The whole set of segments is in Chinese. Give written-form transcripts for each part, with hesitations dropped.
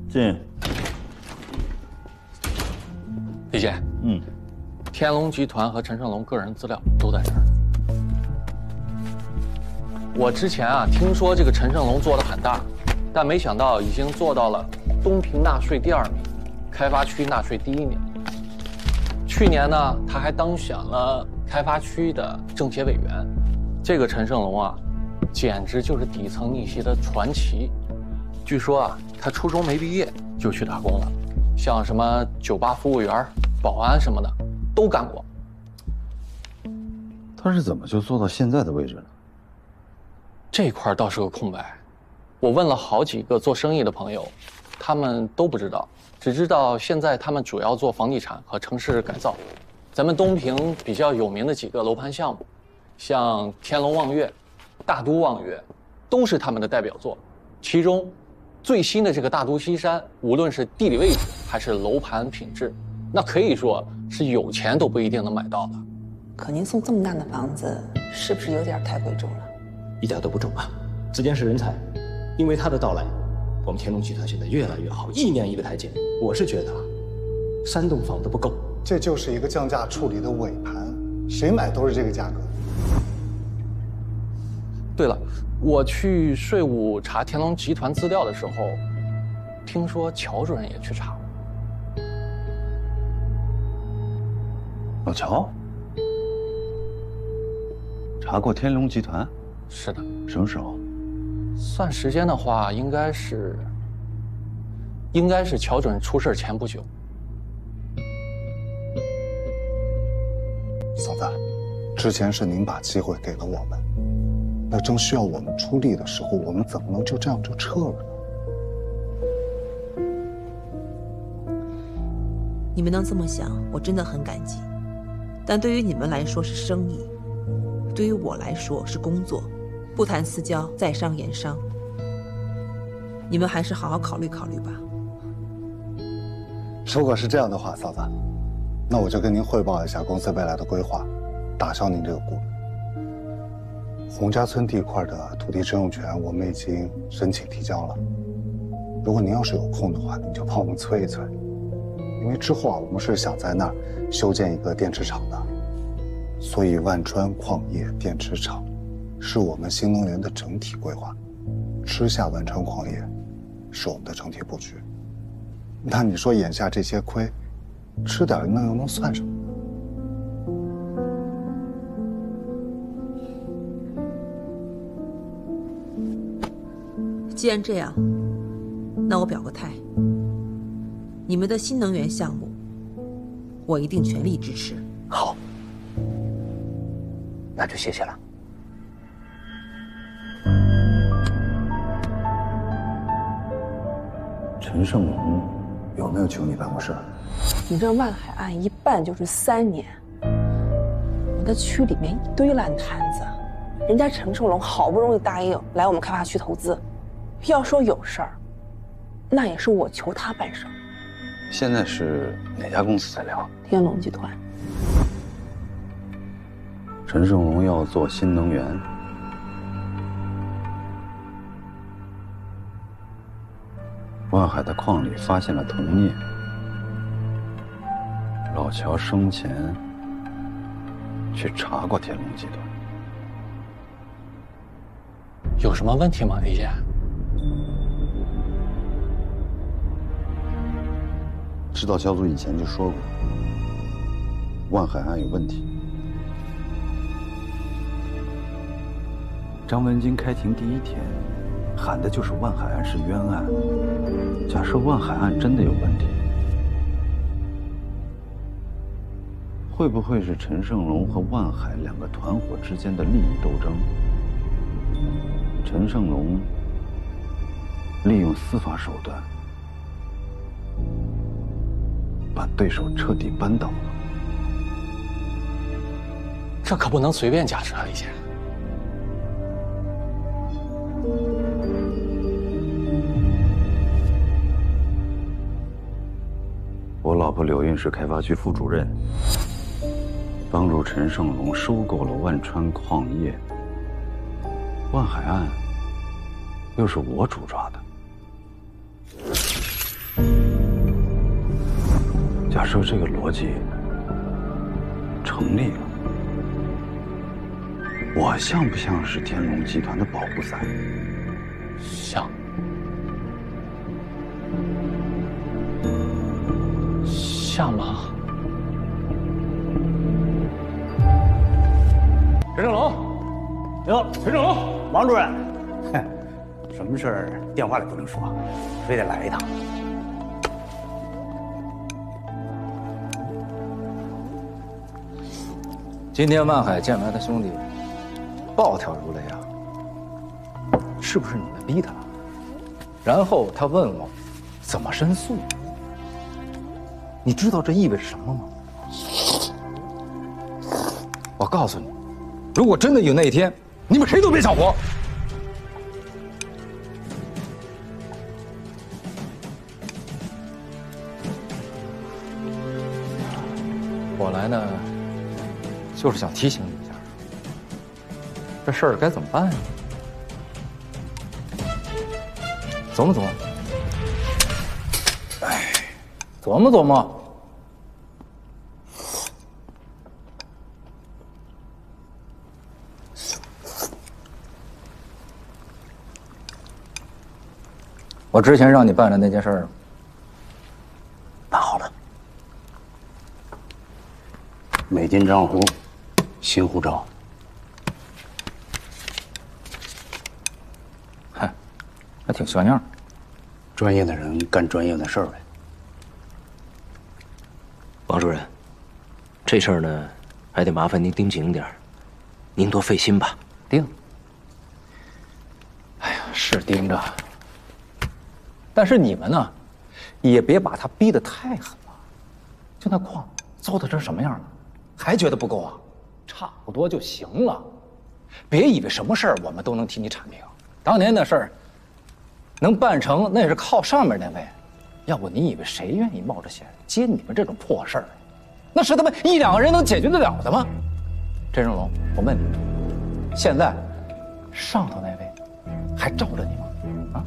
进。李姐，天龙集团和陈胜龙个人资料都在这儿。我之前听说这个陈胜龙做得很大，但没想到已经做到了东平纳税第2名，开发区纳税第1名。去年呢，他还当选了开发区的政协委员。这个陈胜龙简直就是底层逆袭的传奇。据说他初中没毕业就去打工了，像什么酒吧服务员、保安什么的都干过。他是怎么就做到现在的位置呢？这块倒是个空白，我问了好几个做生意的朋友，他们都不知道，只知道现在他们主要做房地产和城市改造。咱们东平比较有名的几个楼盘项目，像天龙望月、大都望月，都是他们的代表作。其中最新的这个大都西山，无论是地理位置还是楼盘品质，那可以说是有钱都不一定能买到的。可您送这么大的房子，是不是有点太贵重了？一点都不重啊！子健是人才，因为他的到来，我们天龙集团现在越来越好，一年一个台阶。我是觉得3栋房都不够。这就是一个降价处理的尾盘，谁买都是这个价格。对了，我去税务查天龙集团资料的时候，听说乔主任也去查了。老乔查过天龙集团？是的。什么时候？算时间的话，应该是乔主任出事前不久。嫂子，之前是您把机会给了我们，那正需要我们出力的时候，我们怎么能就这样就撤了呢？你们能这么想，我真的很感激。但对于你们来说是生意，对于我来说是工作，不谈私交，在商言商。你们还是好好考虑考虑吧。如果是这样的话，嫂子，那我就跟您汇报一下公司未来的规划，打消您这个顾虑。洪家村地块的土地使用权我们已经申请提交了，如果您要是有空的话，您就帮我们催一催，因为之后我们是想在那儿修建一个电池厂的，所以万川矿业电池厂是我们新能源的整体规划，吃下万川矿业是我们的整体布局。那你说眼下这些亏，吃点那又能算什么？既然这样，那我表个态，你们的新能源项目，我一定全力支持。好，那就谢谢了。陈胜龙有没有求你办过事？你这万海案一办就是3年，我的区里面一堆烂摊子，人家陈胜龙好不容易答应来我们开发区投资，要说有事儿，那也是我求他办事儿。现在是哪家公司在聊？天龙集团。陈胜龙要做新能源，万海的矿里发现了铜镍，老乔生前去查过天龙集团。有什么问题吗，李姐？指导小组以前就说过，万海案有问题。张文金开庭第1天喊的就是万海案是冤案。假设万海案真的有问题，会不会是陈胜龙和万海2个团伙之间的利益斗争？陈胜龙利用司法手段把对手彻底扳倒了。这可不能随便假设啊，李姐。我老婆柳韵是开发区副主任，帮助陈胜龙收购了万川矿业。万海案又是我主抓的。设这个逻辑成立了，我像不像是天龙集团的保护伞？像。像吗？陈正龙，哟，陈正龙，王主任，什么事儿电话里不能说，非得来一趟。今天万海见完他兄弟，暴跳如雷啊！是不是你们逼他？然后他问我，怎么申诉？你知道这意味着什么吗？我告诉你，如果真的有那一天，你们谁都别想活。我来呢，就是想提醒你一下，这事儿该怎么办呀？琢磨琢磨。哎，琢磨琢磨。我之前让你办的那件事儿，办好了。美金账户，新护照。嗨，还挺像样。专业的人干专业的事儿呗。王主任，这事儿呢，还得麻烦您盯紧点儿，您多费心吧。盯。哎呀，是盯着。但是你们呢，也别把他逼得太狠了。就那矿糟蹋成什么样了，还觉得不够啊？差不多就行了。别以为什么事儿我们都能替你铲平。当年那事儿能办成，那也是靠上面那位。要不你以为谁愿意冒着险接你们这种破事儿？那是他们一两个人能解决得了的吗？陈胜龙，我问你，现在上头那位还罩着你吗？啊？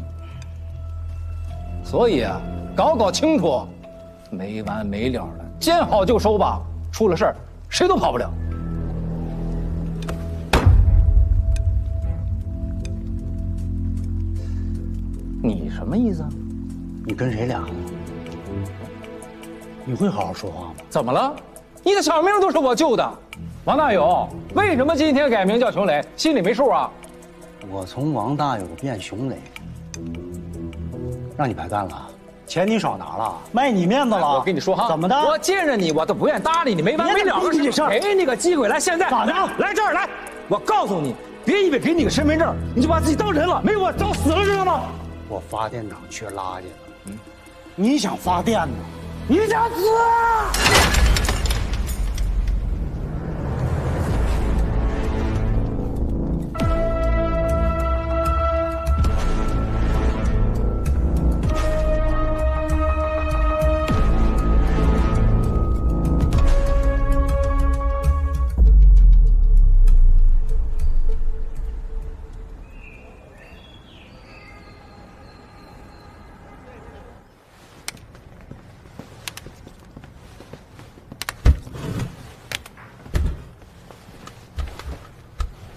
所以啊，搞清楚，没完没了的，见好就收吧。出了事儿，谁都跑不了。你什么意思啊？你跟谁俩呢？你会好好说话吗？怎么了？你的小命都是我救的。王大勇，为什么今天改名叫熊磊？心里没数啊？我从王大勇变熊磊，让你白干了，钱你少拿了，卖你面子了。我跟你说哈，怎么的？我见着你我都不愿搭理你，没完没了的事。给你个机会，来，现在咋的？来这儿来！我告诉你，别以为给你个身份证你就把自己当人了，没我早死了，知道吗？我发电厂缺垃圾了，你想发电呢？你想死？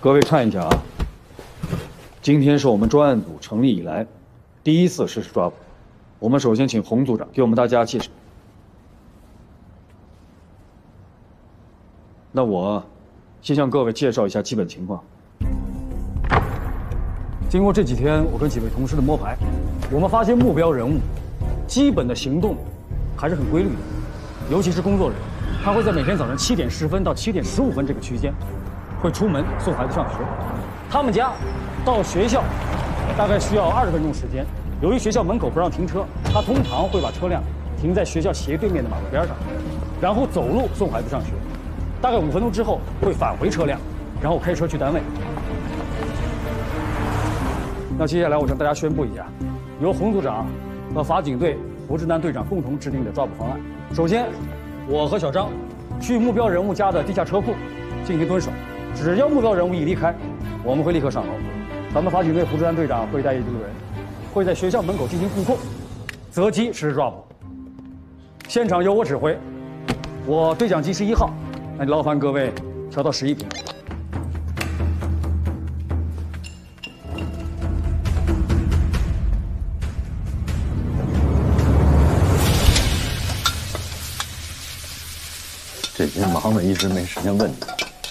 各位看一下啊，今天是我们专案组成立以来第一次实施抓捕。我们首先请洪组长给我们大家介绍。那我先向各位介绍一下基本情况。经过这几天我跟几位同事的摸排，我们发现目标人物基本的行动还是很规律的，尤其是工作日，他会在每天早上7点10分到7点15分这个区间。会出门送孩子上学，他们家到学校大概需要20分钟时间。由于学校门口不让停车，他通常会把车辆停在学校斜对面的马路边上，然后走路送孩子上学。大概5分钟之后会返回车辆，然后开车去单位。那接下来我向大家宣布一下，由洪组长和法警队胡志南队长共同制定的抓捕方案。首先，我和小张去目标人物家的地下车库进行蹲守。只要目标人物一离开，我们会立刻上楼。咱们法警队胡志安队长会带一队人，会在学校门口进行布控，择机实施抓捕。现场由我指挥，我对讲机是1号，那劳烦各位调到11平。这些忙的一直没时间问你，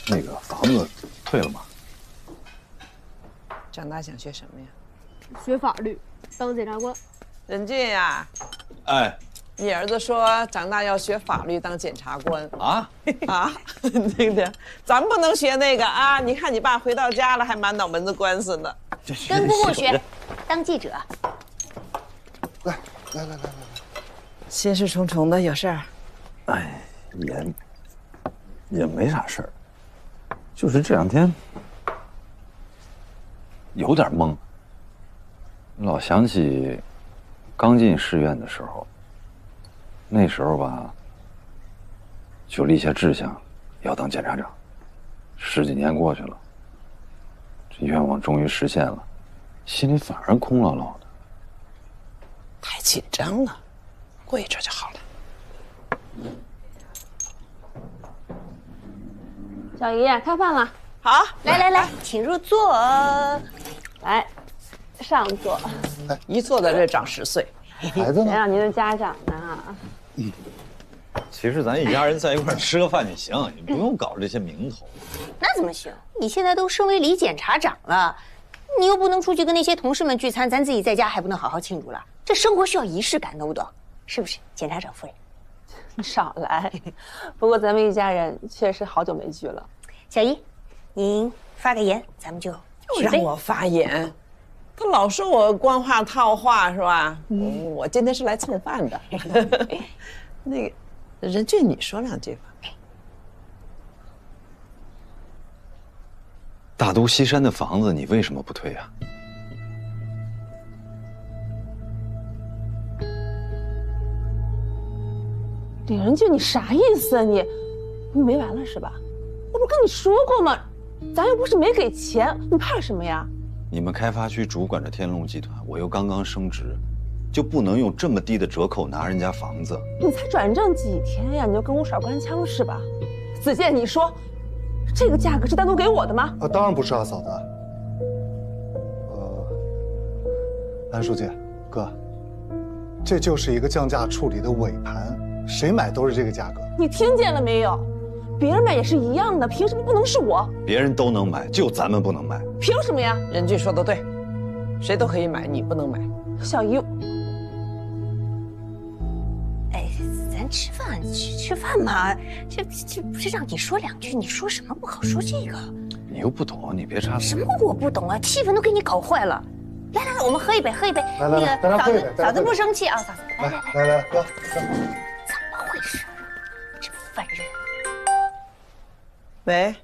那个房子退了吗？长大想学什么呀？学法律，当检察官。任俊呀，哎，你儿子说长大要学法律当检察官啊啊，对的，咱不能学那个啊！你看你爸回到家了，还满脑门子官司呢。跟姑姑学，当记者。来，心事重重的，有事儿？哎，也没啥事儿，就是这2天有点懵，老想起刚进市院的时候，那时候吧，就立下志向要当检察长。10几年过去了，这愿望终于实现了，心里反而空落落的。太紧张了，过一阵就好了。小姨，开饭了。好，来，请入座。来，上座。一坐在这长10岁。孩子呢？谁让您的家长呢？其实咱一家人在一块儿吃个饭就行，你不用搞这些名头。那怎么行？你现在都升为李检察长了，你又不能出去跟那些同事们聚餐，咱自己在家还不能好好庆祝了。这生活需要仪式感，懂不懂？是不是，检察长夫人？你少来。不过咱们一家人确实好久没聚了。小姨，您发个言，咱们就又让我发言，他老说我官话套话是吧？我今天是来蹭饭的。那个任俊，你说2句吧。大都西山的房子你为什么不退啊？李仁俊，你啥意思啊你没完了是吧？我不是跟你说过吗？咱又不是没给钱，你怕什么呀？你们开发区主管着天龙集团，我又刚刚升职，就不能用这么低的折扣拿人家房子？你才转正几天呀，你就跟我耍官腔是吧？子健，你说这个价格是单独给我的吗？当然不是啊，嫂子。安书记，哥，这就是一个降价处理的尾盘，谁买都是这个价格。你听见了没有？别人买也是一样的，凭什么不能是我？别人都能买，就咱们不能买，凭什么呀？任俊说的对，谁都可以买，你不能买。小姨，哎，咱吃饭嘛，这不是让你说2句，你说什么不好说这个？你又不懂，你别插嘴。什么我不懂啊？气氛都给你搞坏了。来，我们喝一杯。来，那个嫂子不生气啊，嫂子。来，哥。怎么回事？这烦人。喂。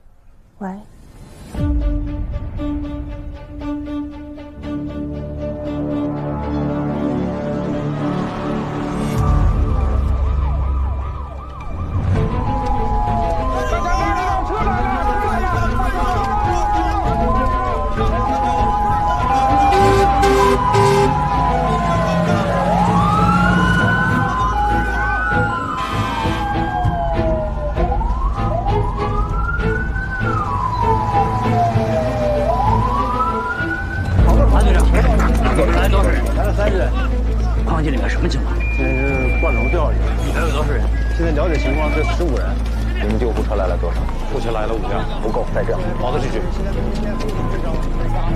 矿井里面什么情况？现在是灌楼掉下去，里面有多少人？现在了解情况是15人。你们救护车来了多少？目前来了5辆，不够，再这样，毛子继续。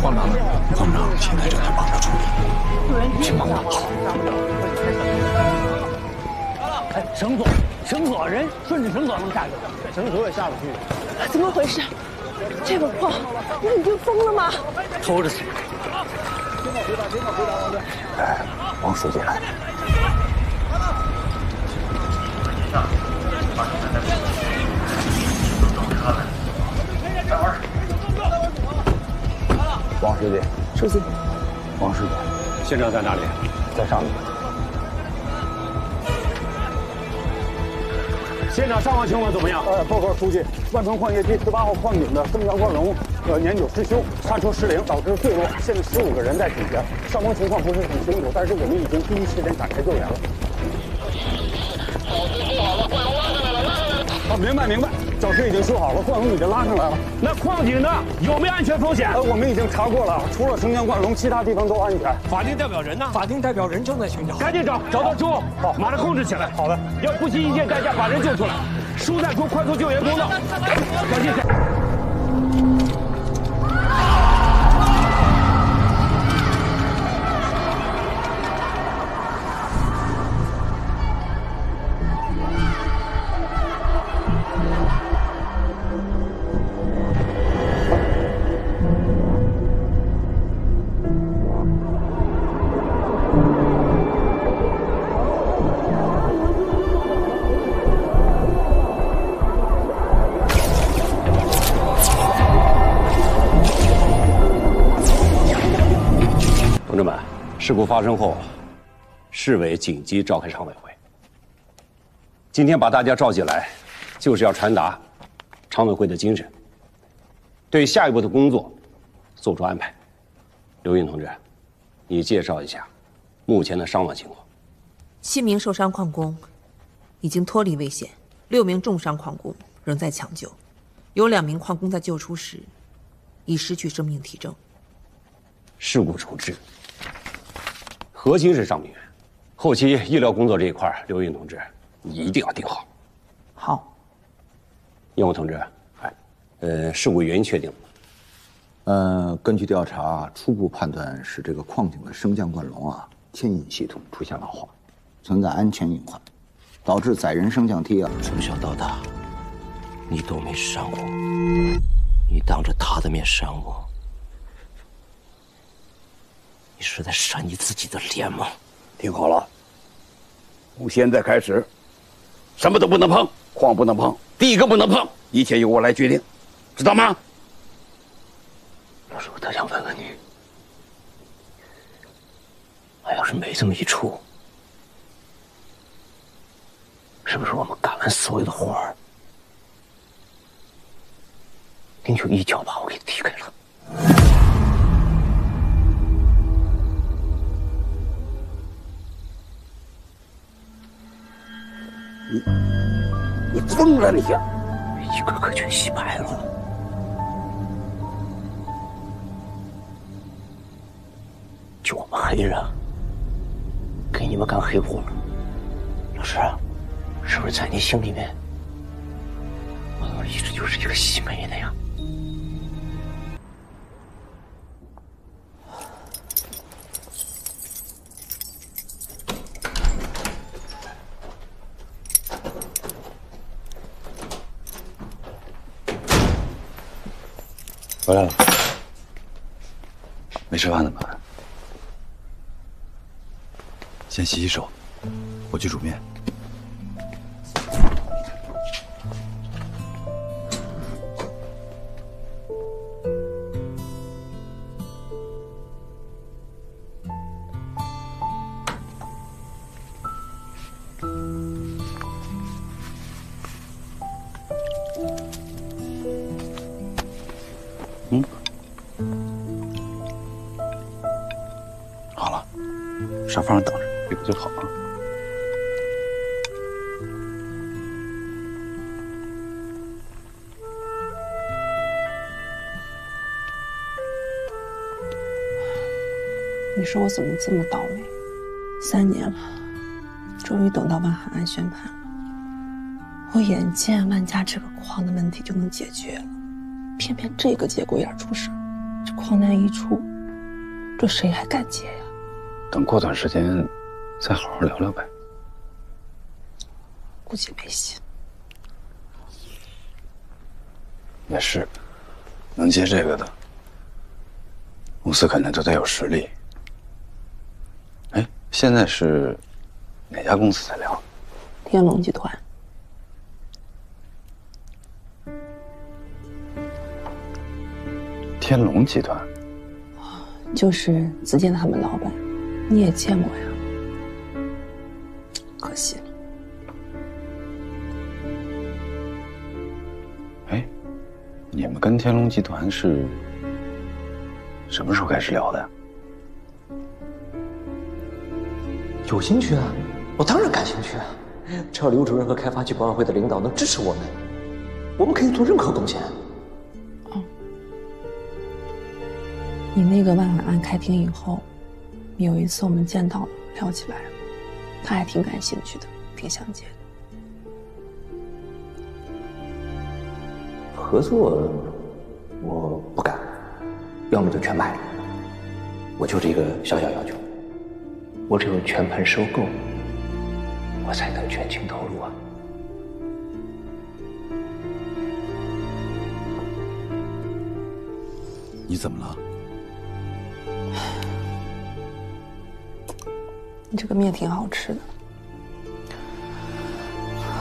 黄长呢？黄长现在正在帮着处理，请帮我跑。哎，绳索人顺着绳索能下去，绳索也下不去。怎么回事？这个矿，你已经疯了吗？偷着死。哎，王书记来了。王书记，王书记，现场在哪里？在上面。现场伤亡情况怎么样？报告书记，万川矿业第18号矿井的升降灌笼年久失修，刹车失灵导致坠落，现在15个人在底下，伤亡情况不是很清楚，但是我们已经第一时间展开救援了。哦，明白。找事已经说好了，冠龙已经拉上来了。那矿井呢？有没有安全风险？我们已经查过了，除了生姜冠龙，其他地方都安全。法定代表人呢？法定代表人正在寻找，赶紧找到猪，好，马上控制起来。好的，要不惜一切代价把人救出来。疏散出快速救援通道。小心点。 同志们，事故发生后，市委紧急召开常委会。今天把大家召集来，就是要传达常委会的精神，对下一步的工作做出安排。刘运同志，你介绍一下目前的伤亡情况。7名受伤矿工已经脱离危险，6名重伤矿工仍在抢救，有2名矿工在救出时已失去生命体征。事故处置。 核心是伤病员，后期医疗工作这一块，刘运同志，你一定要盯好。好。燕武同志，事故原因确定了吗？根据调查，初步判断是这个矿井的升降灌笼牵引系统出现老化，存在安全隐患，导致载人升降梯从小到大，你都没伤我，你当着他的面伤我。 你是在扇你自己的脸吗？听好了，从现在开始，什么都不能碰，矿不能碰，第一个不能碰，一切由我来决定，知道吗？老师，我特想问问你，我要是没这么一出，是不是我们干完所有的活儿，您就一脚把我给踢开了？ 你疯了！你一个个全洗白了。就我们黑人，给你们干黑活。老师，是不是在你心里面，我一直就是一个洗煤的呀？ 回来了，没吃饭的吗？先洗洗手，我去煮面。好了，沙发上等着，有就好啊。你说我怎么这么倒霉？3年了，终于等到万海案宣判了。我眼见万家这个矿的问题就能解决了，偏偏这个节骨眼出事，这矿难一出，这谁还敢接呀？等过段时间再好好聊聊呗。估计没戏。也是，能接这个的，公司肯定都得有实力。哎，现在是哪家公司在聊？天龙集团。天龙集团，就是子健他们老板，你也见过呀。可惜了。哎，你们跟天龙集团是什么时候开始聊的呀？有兴趣啊，我当然感兴趣啊。只要刘主任和开发区保委会的领导能支持我们，我们可以做任何贡献。你那个万海案开庭以后，有一次我们见到了，聊起来了，他还挺感兴趣的，挺想接的。合作，我不敢，要么就全卖了。我就这个小小要求，我只有全盘收购，我才能全情投入啊。你怎么了？你这个面挺好吃的，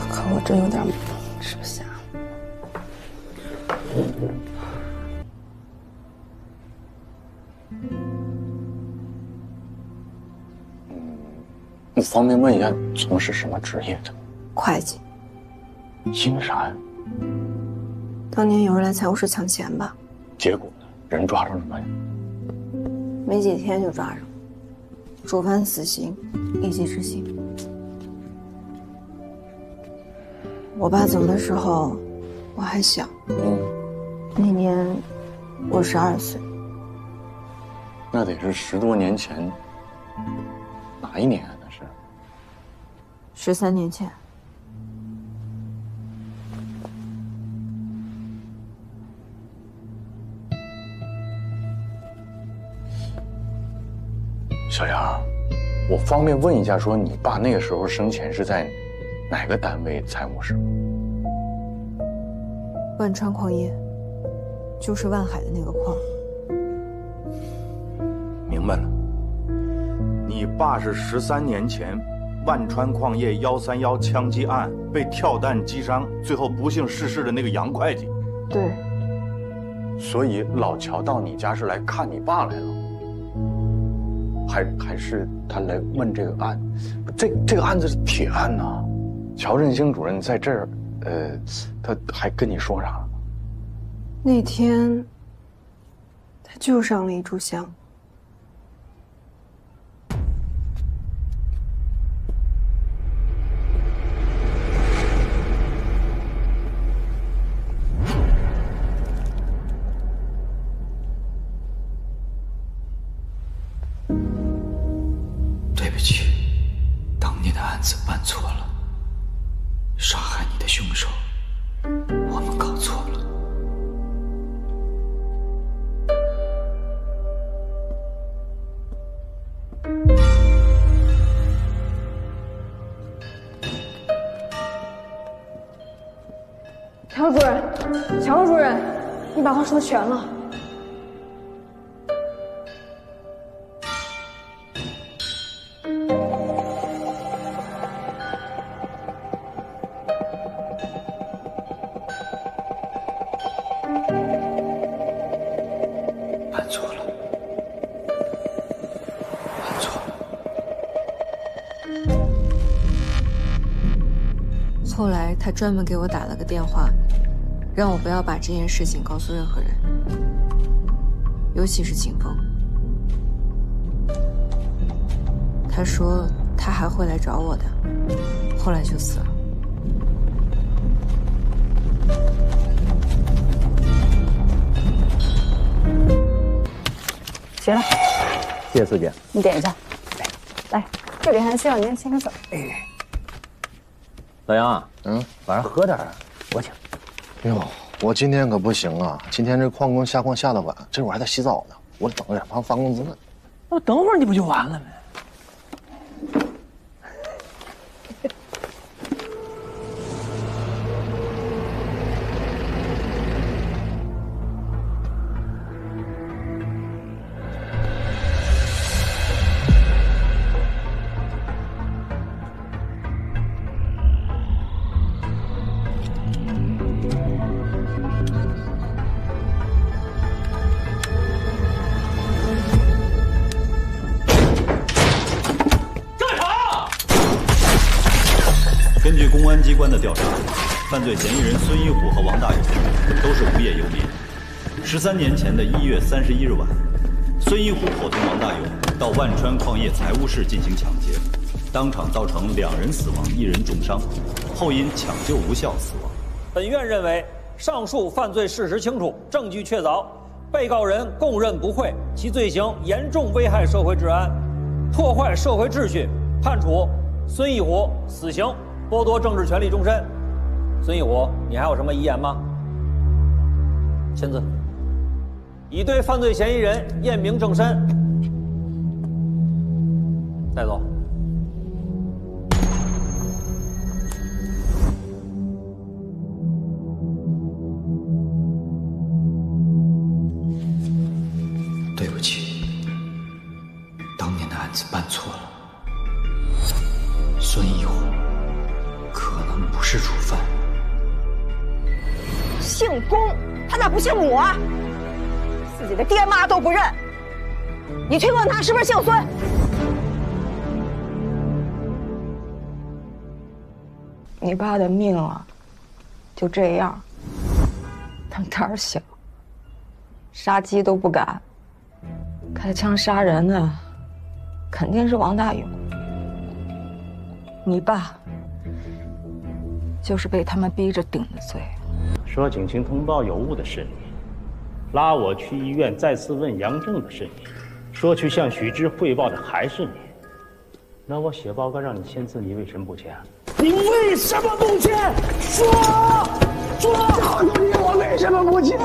可我真有点吃不下。我方便问一下，从事什么职业的？会计。因为啥呀？当年有人来财务室抢钱吧？结果呢？人抓着了没？没几天就抓着，主犯死刑，立即执行。我爸走的时候，我还小，那年我12岁。那得是10多年前，哪一年啊？那是13年前。小杨，我方便问一下，说你爸那个时候生前是在哪个单位财务室？万川矿业，就是万海的那个矿。明白了，你爸是13年前万川矿业131枪击案被跳弹击伤，最后不幸逝世的那个杨会计。对。所以老乔到你家是来看你爸来了。还是他来问这个案，这个案子是铁案呐。乔振兴主任在这儿，他还跟你说啥了？那天，他就上了一炷香。对不起，当年的案子办错了，杀害你的凶手，我们搞错了。乔主任，乔主任，你把话说全了。办错了，办错了。后来他专门给我打了个电话，让我不要把这件事情告诉任何人，尤其是秦风。他说他还会来找我的，后来就死了。行了，谢谢四姐。你点一下，来，这里还需要您先走。老杨，晚上喝点，我请。哟，我今天可不行啊！今天这矿工下矿下的晚，这会儿还得洗澡呢，我等着忙发工资呢。那等会儿你不就完了吗？根据公安机关的调查，犯罪嫌疑人孙一虎和王大勇都是无业游民。13年前的1月31日晚，孙一虎伙同王大勇到万川矿业财务室进行抢劫，当场造成2人死亡，1人重伤，后因抢救无效死亡。本院认为，上述犯罪事实清楚，证据确凿，被告人供认不讳，其罪行严重危害社会治安，破坏社会秩序，判处孙一虎死刑，剥夺政治权利终身。孙一虎，你还有什么遗言吗？签字。已对犯罪嫌疑人验明正身。带走。对不起，当年的案子办错了。孙一虎可能不是主犯。姓龚，他咋不姓母啊？自己的爹妈都不认，你去问他是不是姓孙。你爸的命啊，就这样，他胆儿小，杀鸡都不敢，开枪杀人的肯定是王大勇。你爸就是被他们逼着顶的罪。说警情通报有误的是你，拉我去医院再次问杨正的是你，说去向许知汇报的还是你。那我写报告让你签字，你为什么不签？你为什么不签？说，告诉你我为什么不签？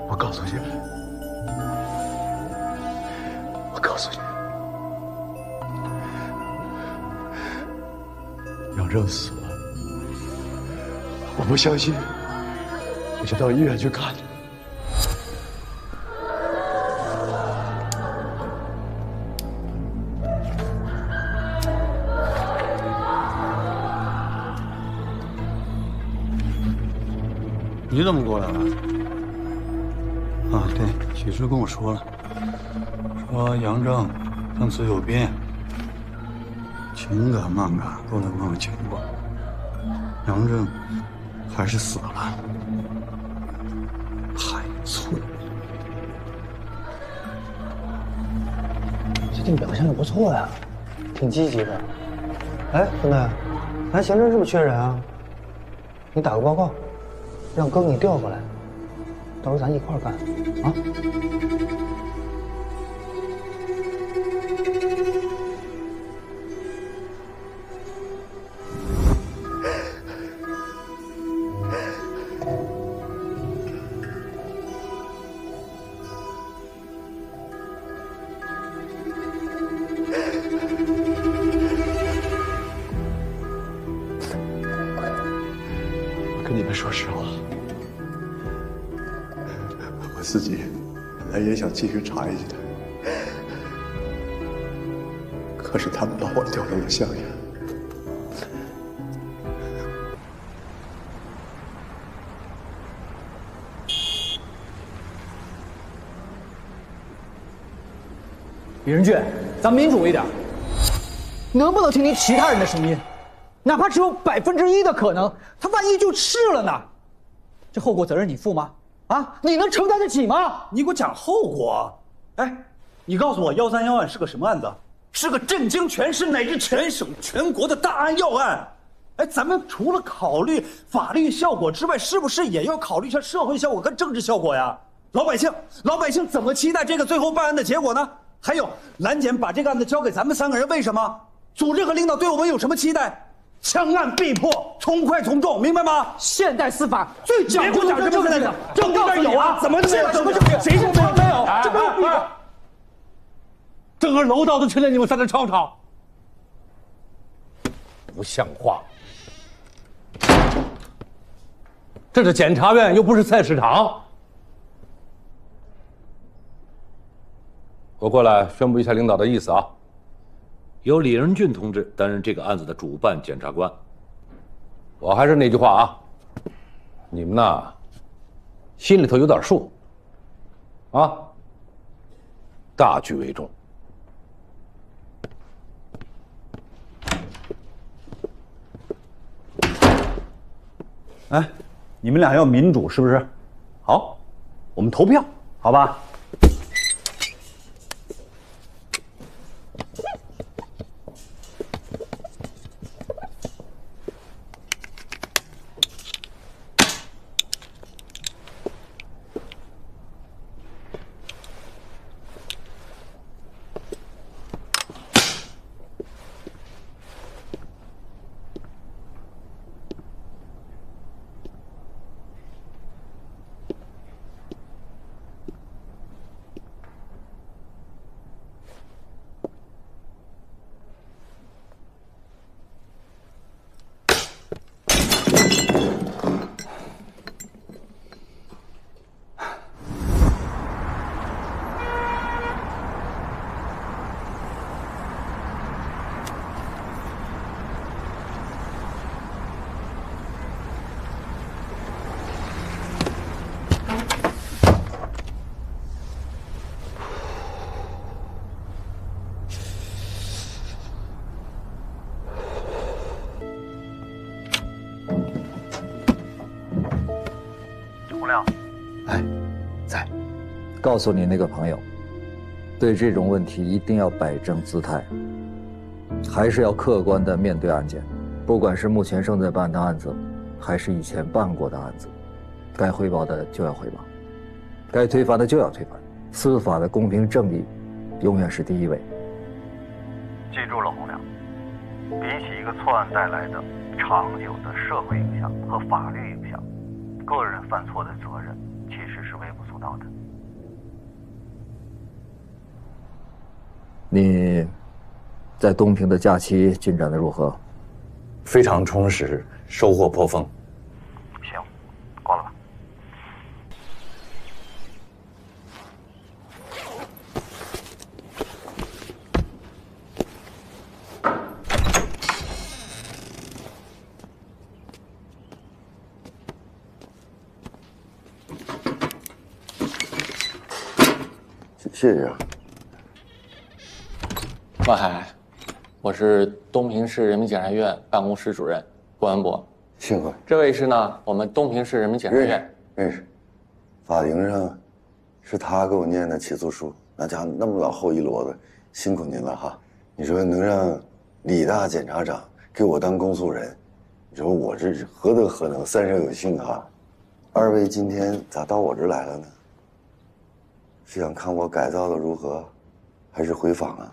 我告诉你，我告诉你，杨正死了，我不相信，我就到医院去看他。你怎么过来了？啊，对，许知跟我说了，说杨正证词有病，情感慢感都能问问情况。杨正还是死了，还错。最近表现的不错呀，挺积极的。哎，兄弟，咱刑侦是不是缺人啊？你打个报告，让哥给你调过来，到时候咱一块儿干啊。跟你们说实话，我自己本来也想继续查一下，可是他们把我调到了襄阳。李仁俊，咱民主一点，能不能听听其他人的声音？哪怕只有1%的可能，他万一就是了呢？这后果责任你负吗？啊，你能承担得起吗？你给我讲后果！哎，你告诉我131案是个什么案子？是个震惊全市乃至全省全国的大案要案。哎，咱们除了考虑法律效果之外，是不是也要考虑一下社会效果跟政治效果呀？老百姓怎么期待这个最后办案的结果呢？还有，蓝检把这个案子交给咱们3个人，为什么？组织和领导对我们有什么期待？枪案必破，从快从重，明白吗？现代司法最讲究的什么现代？证据这有啊？怎么没有？什么证据？谁说没有？没有，这没有必要。正儿楼道的承认你们在这吵吵，不像话！这是检察院，又不是菜市场。我过来宣布一下领导的意思啊。由李仁俊同志担任这个案子的主办检察官。我还是那句话啊，你们呐，心里头有点数，啊，大局为重。哎，你们俩要民主是不是？好，我们投票，好吧？告诉你那个朋友，对这种问题一定要摆正姿态，还是要客观地面对案件。不管是目前正在办的案子，还是以前办过的案子，该汇报的就要汇报，该推翻的就要推翻。司法的公平正义，永远是第一位。记住了，洪亮，比起一个错案带来的长久的社会影响和法律影响，个人犯错的责任其实是微不足道的。你在东平的假期进展的如何？非常充实，收获颇丰。行，挂了吧。谢谢啊。万海，我是东平市人民检察院办公室主任郭文博。幸会。这位是呢，我们东平市人民检察院。认识。法庭上是他给我念的起诉书，那家伙那么老厚一摞子，辛苦您了哈。你说能让李大检察长给我当公诉人，你说我这是何德何能，三生有幸哈。二位今天咋到我这儿来了呢？是想看我改造的如何，还是回访啊？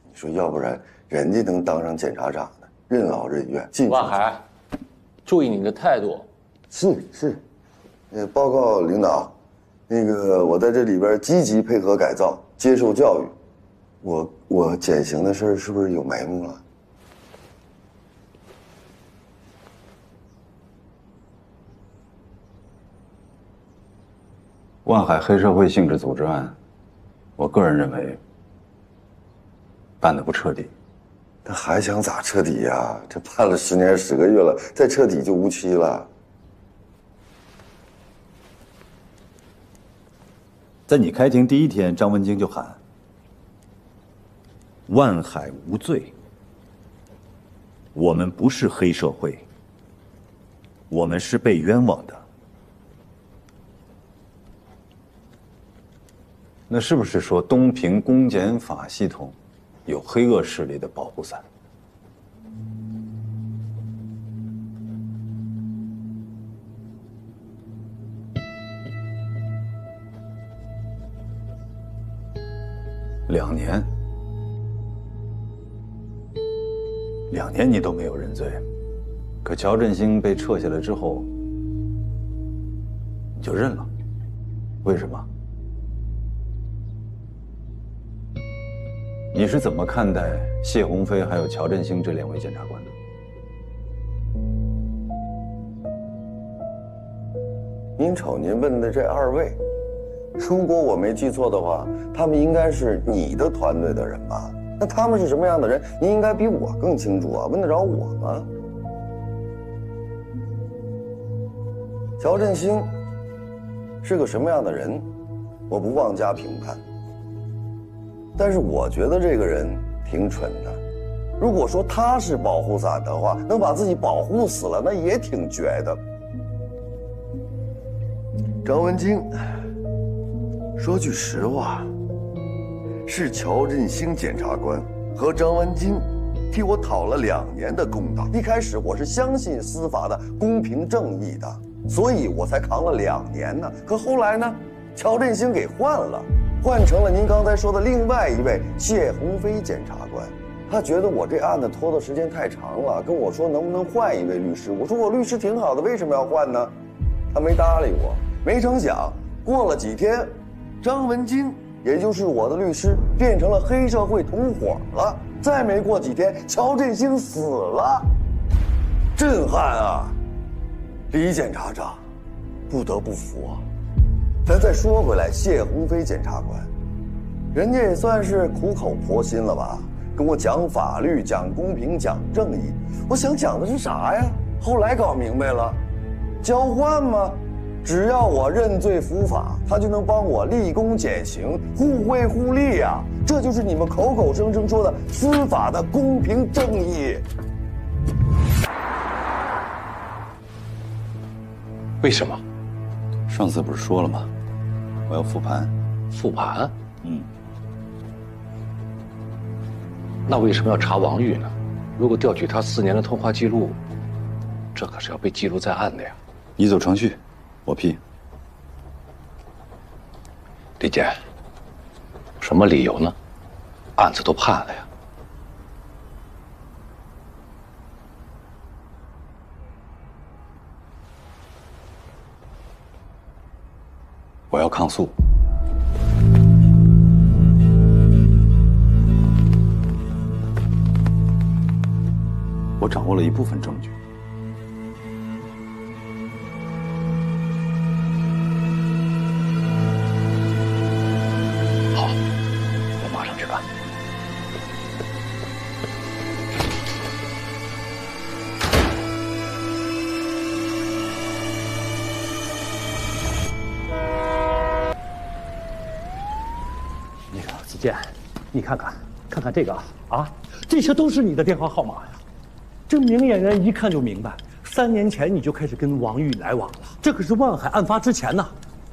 你说要不然人家能当上检察长呢，任劳任怨。万海，注意你的态度。是，报告领导，那个我在这里边积极配合改造，接受教育。我减刑的事儿是不是有眉目了？万海黑社会性质组织案，我个人认为办得不彻底。他还想咋彻底呀？这判了10年10个月了，再彻底就无期了。在你开庭第一天，张文京就喊：“万海无罪，我们不是黑社会，我们是被冤枉的。”那是不是说东平公检法系统有黑恶势力的保护伞？2年，2年你都没有认罪，可乔振兴被撤下来之后，你就认了，为什么？你是怎么看待谢鸿飞还有乔振兴这2位检察官的？您瞅您问的这2位，如果我没记错的话，他们应该是你的团队的人吧？那他们是什么样的人，您应该比我更清楚啊，问得着我吗？乔振兴是个什么样的人，我不妄加评判。但是我觉得这个人挺蠢的。如果说他是保护伞的话，能把自己保护死了，那也挺绝的。张文京，说句实话，是乔振兴检察官和张文京替我讨了2年的公道。一开始我是相信司法的公平正义的，所以我才扛了2年呢。可后来呢，乔振兴给换了，换成了您刚才说的另外一位谢鸿飞检察官。他觉得我这案子拖的时间太长了，跟我说能不能换一位律师。我说我律师挺好的，为什么要换呢？他没搭理我。没成想，过了几天，张文京，也就是我的律师，变成了黑社会同伙了。再没过几天，乔振兴死了，震撼啊！李检察长，不得不服啊。咱再说回来，谢鸿飞检察官，人家也算是苦口婆心了吧，跟我讲法律、讲公平、讲正义。我想讲的是啥呀？后来搞明白了，交换吗？只要我认罪伏法，他就能帮我立功减刑，互惠互利啊！这就是你们口口声声说的司法的公平正义。为什么？上次不是说了吗？我要复盘。复盘？那为什么要查王玉呢？如果调取他4年的通话记录，这可是要被记录在案的呀。你走程序。我批。李健，什么理由呢？案子都判了呀。我要抗诉。我掌握了一部分证据。子健，你看看这个啊，这些都是你的电话号码呀。这明眼人一看就明白，3年前你就开始跟王玉来往了。这可是万海案发之前呢，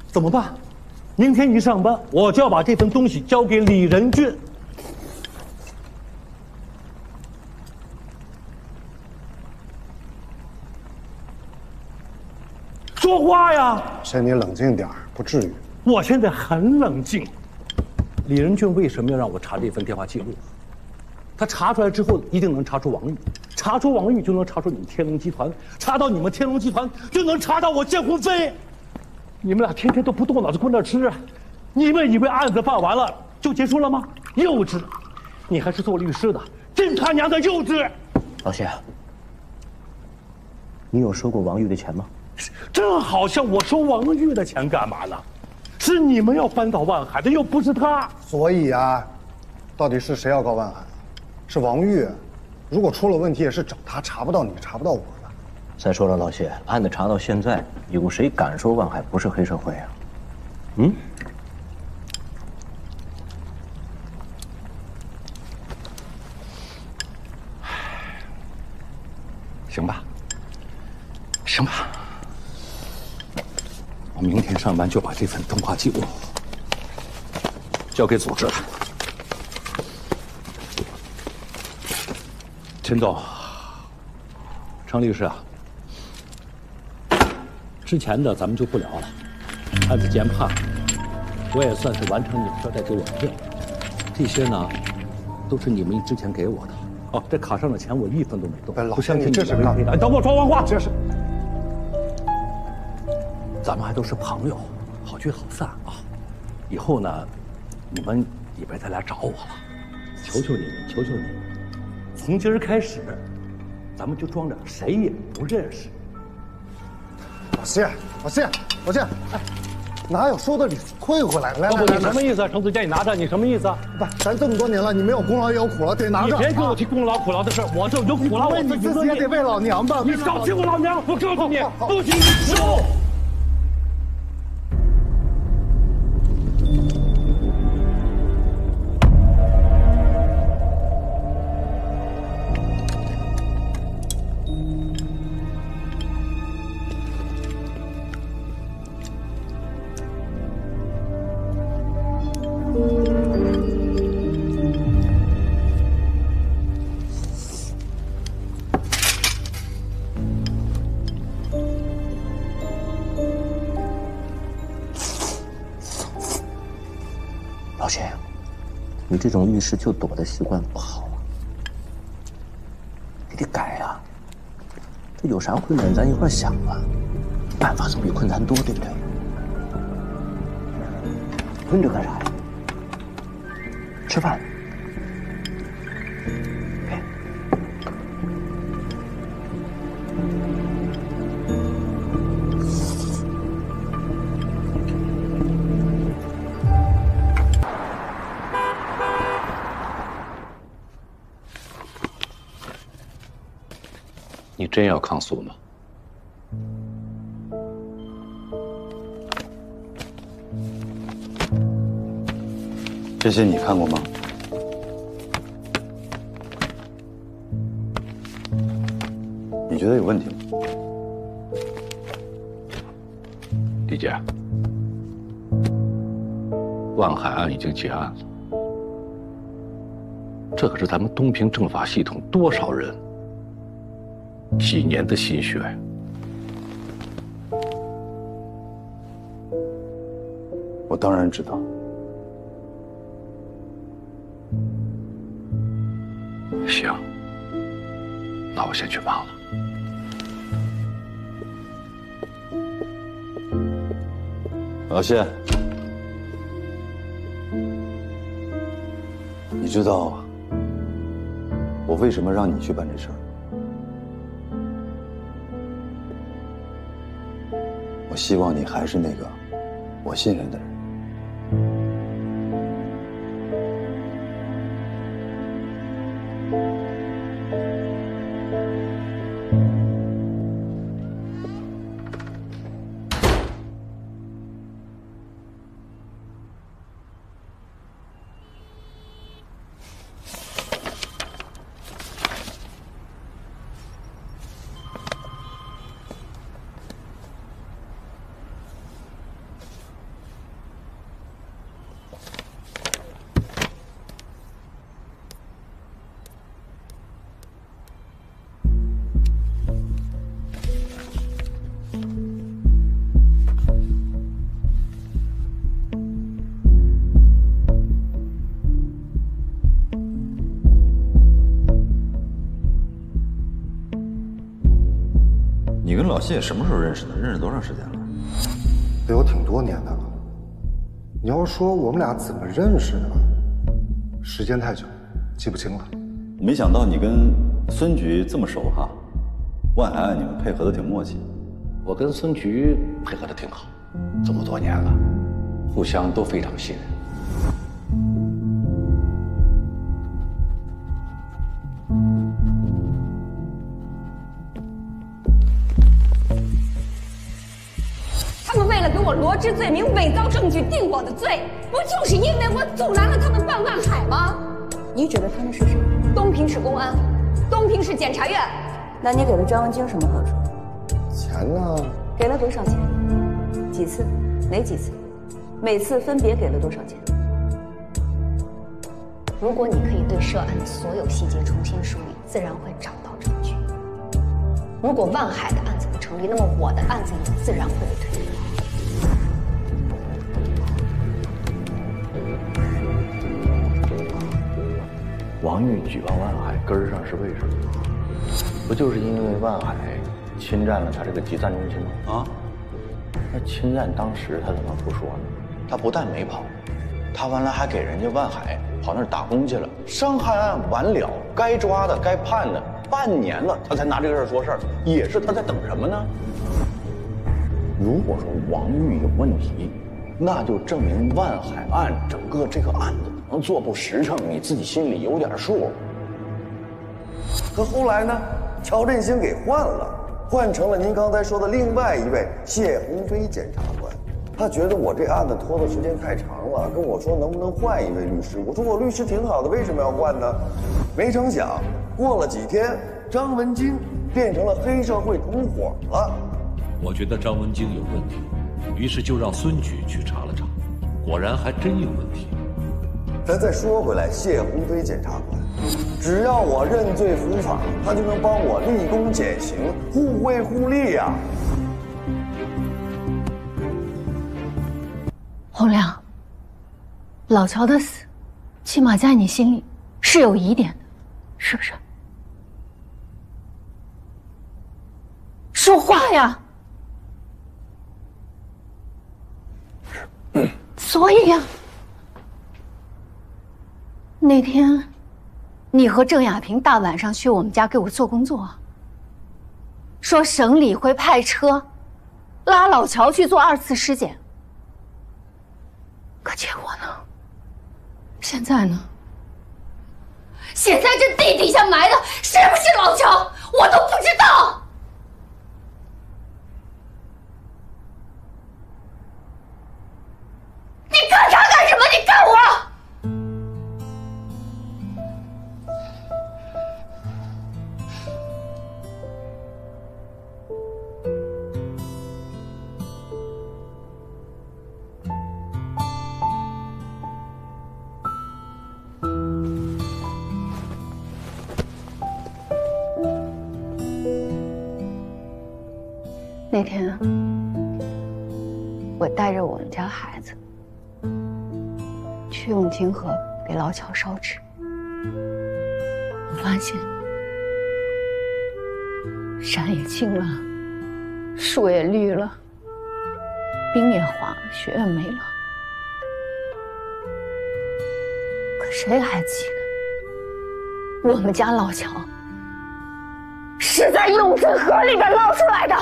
怎么办？明天一上班，我就要把这份东西交给李仁俊。说话呀！先你冷静点儿，不至于。我现在很冷静。李仁俊为什么要让我查这份电话记录？他查出来之后，一定能查出王玉，查出王玉就能查出你们天龙集团，查到你们天龙集团就能查到我谢鸿飞。你们俩天天都不动脑子，跟那吃，你们以为案子办完了就结束了吗？幼稚！你还是做律师的，真他娘的幼稚！老谢，你有收过王玉的钱吗？这好像我收王玉的钱干嘛呢？是你们要扳倒万海的，又不是他。所以啊，到底是谁要告万海？是王玉。如果出了问题，也是找他，查不到你，查不到我的。再说了，老谢，案子查到现在，有谁敢说万海不是黑社会啊？行吧，行吧。我明天上班就把这份通话记录交给组织了。陈总，程律师啊，之前的咱们就不聊了。案子既然判了，我也算是完成你们交代给我的任务。这些呢，都是你们之前给我的。哦，这卡上的钱我1分都没动。老乡，你这是干嘛？你等我说完话。这是。咱们还都是朋友，好聚好散啊！以后呢，你们也别再来找我了，求求你们，求求你们！从今儿开始，咱们就装着谁也不认识。老谢，哎，哪有说的理退回来？来，你什么意思啊？程子健，你拿着，你什么意思啊？不，咱这么多年了，你没有功劳也有苦劳，得拿着。你别跟我提功劳苦劳的事，我这有苦劳，我你自己也得为老娘吧？你少提我老娘！我告诉你，不许你收！老谢，你这种遇事就躲的习惯不好啊，你得改啊。这有啥困难咱一块想啊，办法总比困难多，对不对？蹲着干啥呀？吃饭。你真要抗诉吗？这些你看过吗？你觉得有问题吗？李姐，万海案已经结案了，这可是咱们东平政法系统多少人几年的心血呀！我当然知道。行，那我先去忙了。老谢，你知道我为什么让你去办这事儿？我希望你还是那个我信任的人。你跟老谢什么时候认识的？认识多长时间了？得有挺多年的了。你要说我们俩怎么认识的，时间太久，记不清了。没想到你跟孙局这么熟哈，万海案你们配合的挺默契。我跟孙局配合的挺好，这么多年了，互相都非常信任。他们为了给我罗织罪名、伪造证据、定我的罪，不就是因为我阻拦了他们办万海吗？你指的他们是谁？东平市公安，东平市检察院。那你给了张文京什么好处？钱呢？给了多少钱？几次？哪几次？每次分别给了多少钱？如果你可以对涉案的所有细节重新梳理，自然会找到证据。如果万海的案子不成立，那么我的案子也自然会被推翻。王玉举报万海根儿上是为什么？不就是因为万海侵占了他这个集散中心吗？啊，那侵占当时他怎么不说呢？他不但没跑，他完了还给人家万海跑那儿打工去了。伤害案完了，该抓的该判的，半年了他才拿这个事儿说事儿，也是他在等什么呢？如果说王玉有问题，那就证明万海案整个这个案子能做不实诚，你自己心里有点数。可后来呢，乔振兴给换了，换成了您刚才说的另外一位谢鸿飞检察官。他觉得我这案子拖的时间太长了，跟我说能不能换一位律师。我说我律师挺好的，为什么要换呢？没成想过了几天，张文京变成了黑社会同伙了。我觉得张文京有问题，于是就让孙局去查了查，果然还真有问题。咱再说回来，谢鸿飞检察官，只要我认罪伏法，他就能帮我立功减刑，互惠互利呀。洪亮，老乔的死，起码在你心里是有疑点的，是不是？说话呀！所以呀，那天你和郑亚萍大晚上去我们家给我做工作，说省里会派车拉老乔去做2次尸检，可结果呢？现在呢？现在这地底下埋的是不是老乔，我都不知道。你干他干什么？你干我！那天，我带着我们家孩子去永清河给老乔烧纸，我发现山也青了，树也绿了，冰也化了，雪也没了。可谁还记得我们家老乔是在永清河里边捞出来的？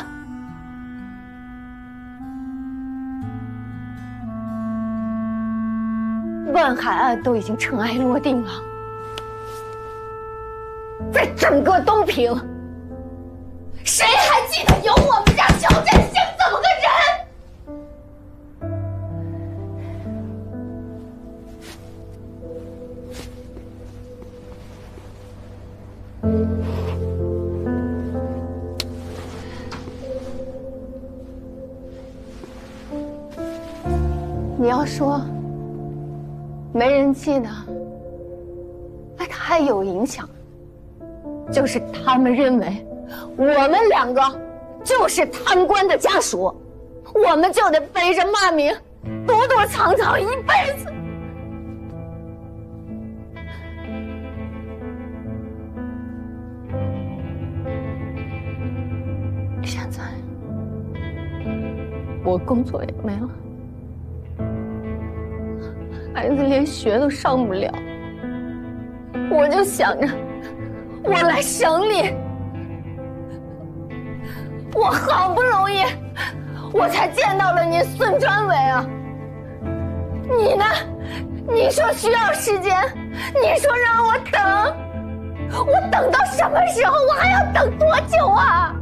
万海案都已经尘埃落定了，在整个东平，谁还记得有我们家乔振兴这么个人？你要说没人记得，哎，他还有影响，就是他们认为我们2个就是贪官的家属，我们就得背着骂名躲躲藏藏一辈子。现在我工作也没了，孩子连学都上不了，我就想着，我来省里，我好不容易，我才见到了你孙专委啊。你呢？你说需要时间，你说让我等，我等到什么时候？我还要等多久啊？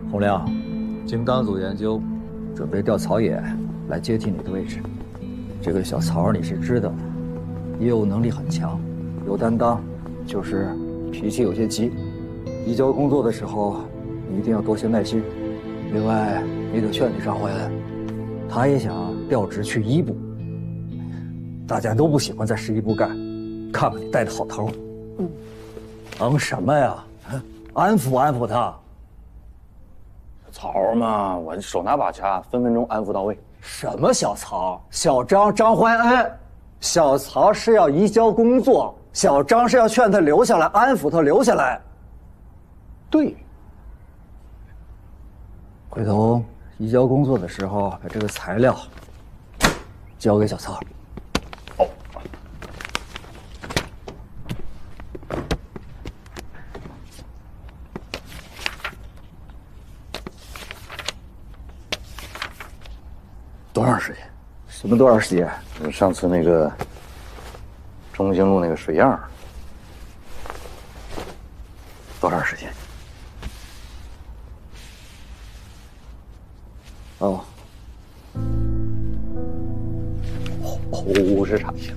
洪亮，经纲组研究，准备调曹野来接替你的位置。这个小曹你是知道的，业务能力很强，有担当，就是脾气有些急。移交工作的时候，你一定要多些耐心。另外，你得劝劝张怀恩，他也想调职去1部。大家都不喜欢在11部干，看看你带的好头。忙什么呀？安抚安抚他。曹嘛，我手拿把掐，分分钟安抚到位。什么小曹？小张张怀恩，小曹是要移交工作，小张是要劝他留下来，安抚他留下来。对。回头移交工作的时候，把这个材料交给小曹。哦。多长时间？什么多长时间？上次那个中兴路那个水样，多长时间？哦，50场行。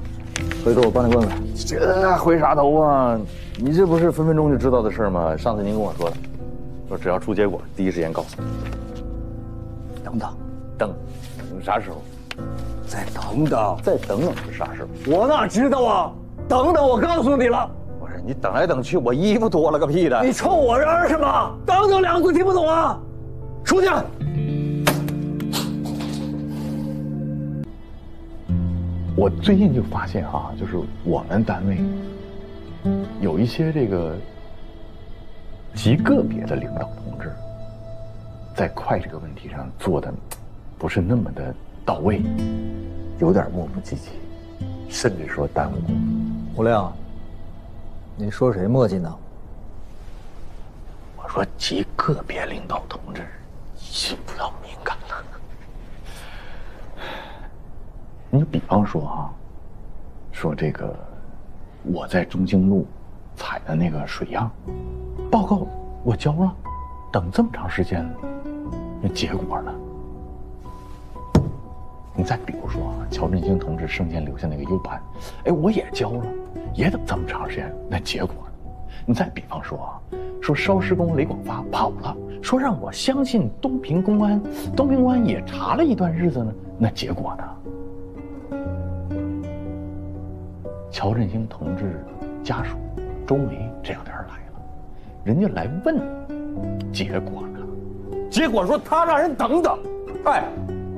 回头我帮你问问。这回啥头啊？你这不是分分钟就知道的事吗？上次您跟我说的，说只要出结果，第一时间告诉你。等，啥时候？再等等，再等等是啥时候？我哪知道啊！等等，我告诉你了。不是你等来等去，我衣服多了个屁的！你冲我嚷什么？等等两个字听不懂啊！出去！我最近就发现啊，就是我们单位有一些这个极个别的领导同志，在快这个问题上做的不是那么的到位，有点磨磨唧唧，甚至说耽误工作。胡亮，你说谁磨叽呢？我说极个别领导同志，先不要敏感了。你就比方说啊，说这个我在中兴路采的那个水样报告我交了，等这么长时间了，那结果呢？你再比如说啊，乔振兴同志生前留下那个 U 盘，哎，我也交了，也等这么长时间，那结果呢？你再比方说啊，说烧尸工雷广发跑了，说让我相信东平公安，东平公安也查了一段日子呢，那结果呢？乔振兴同志家属周梅这两天来了，人家来问，结果呢？结果说他让人等等。哎，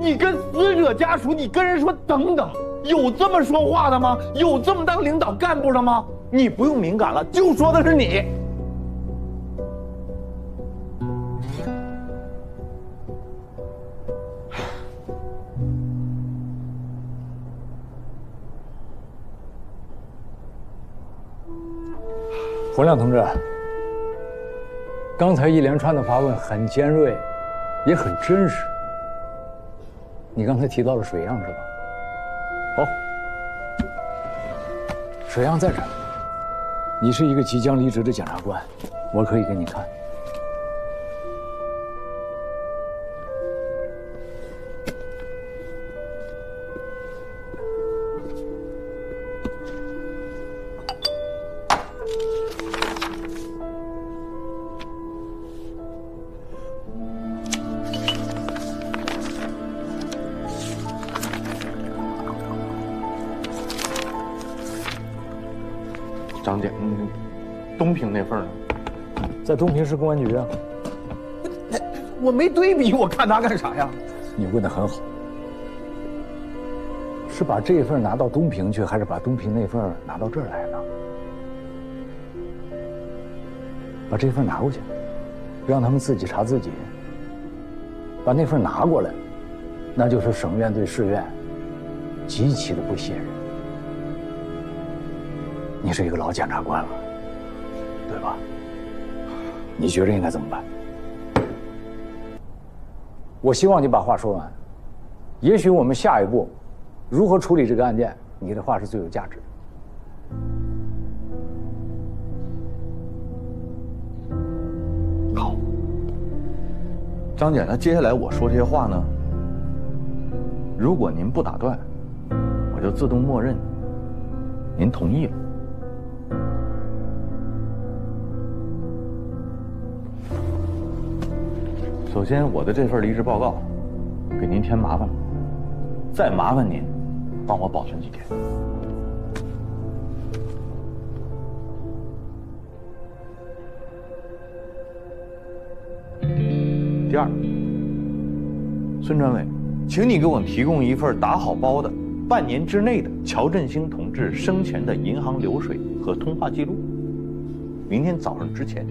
你跟死者家属，你跟人说等等，有这么说话的吗？有这么当领导干部的吗？你不用敏感了，就说的是你。胡亮同志，刚才一连串的发问很尖锐，也很真实。你刚才提到了水样是吧？好，水样在这儿。你是一个即将离职的检察官，我可以给你看。张姐，东平那份呢？在东平市公安局啊。我没对比，我看他干啥呀？你问得很好。是把这份拿到东平去，还是把东平那份拿到这儿来呢？把这份拿过去，让他们自己查自己。把那份拿过来，那就是省院对市院极其的不信任。你是一个老检察官了，对吧？你觉得应该怎么办？我希望你把话说完。也许我们下一步如何处理这个案件，你的话是最有价值的。好，张姐，那接下来我说这些话呢，如果您不打断，我就自动默认您同意了。首先，我的这份离职报告给您添麻烦了，再麻烦您帮我保存几天。第二，孙专委，请你给我提供一份打好包的半年之内的乔振兴同志生前的银行流水和通话记录，明天早上之前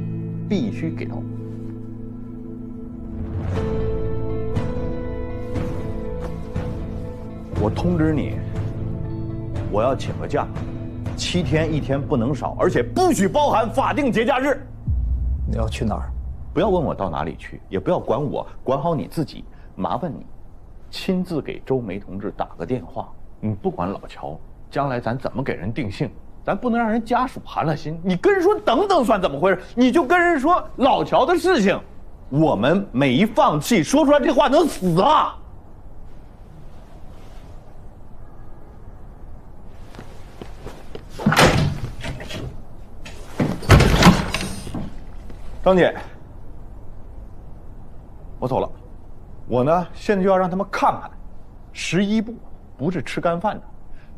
必须给到我。我通知你，我要请个假，7天1天不能少，而且不许包含法定节假日。你要去哪儿？不要问我到哪里去，也不要管我，管好你自己。麻烦你亲自给周梅同志打个电话。你不管老乔，将来咱怎么给人定性，咱不能让人家属寒了心。你跟人说等等算怎么回事？你就跟人说老乔的事情，我们没放弃，说出来这话能死啊！张姐，我走了。我呢，现在就要让他们看看，11部不是吃干饭的。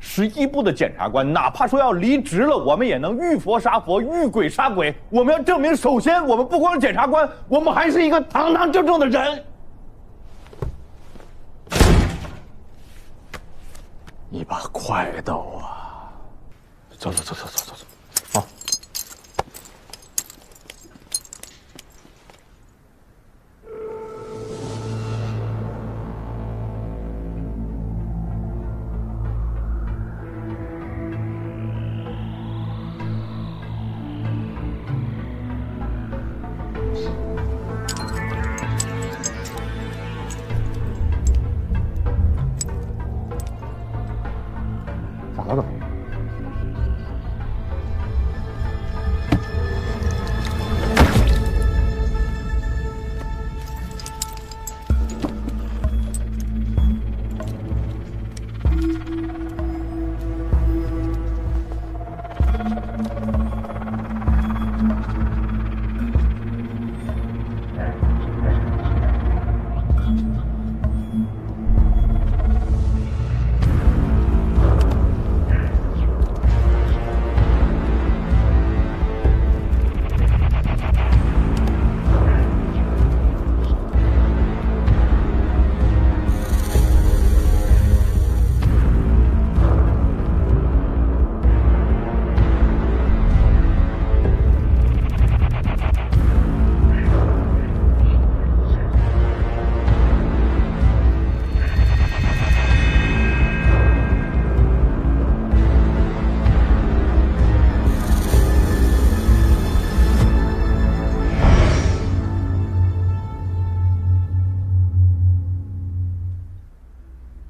11部的检察官，哪怕说要离职了，我们也能遇佛杀佛，遇鬼杀鬼。我们要证明，首先我们不光是检察官，我们还是一个堂堂正正的人。一把快刀啊！走，好。咋了？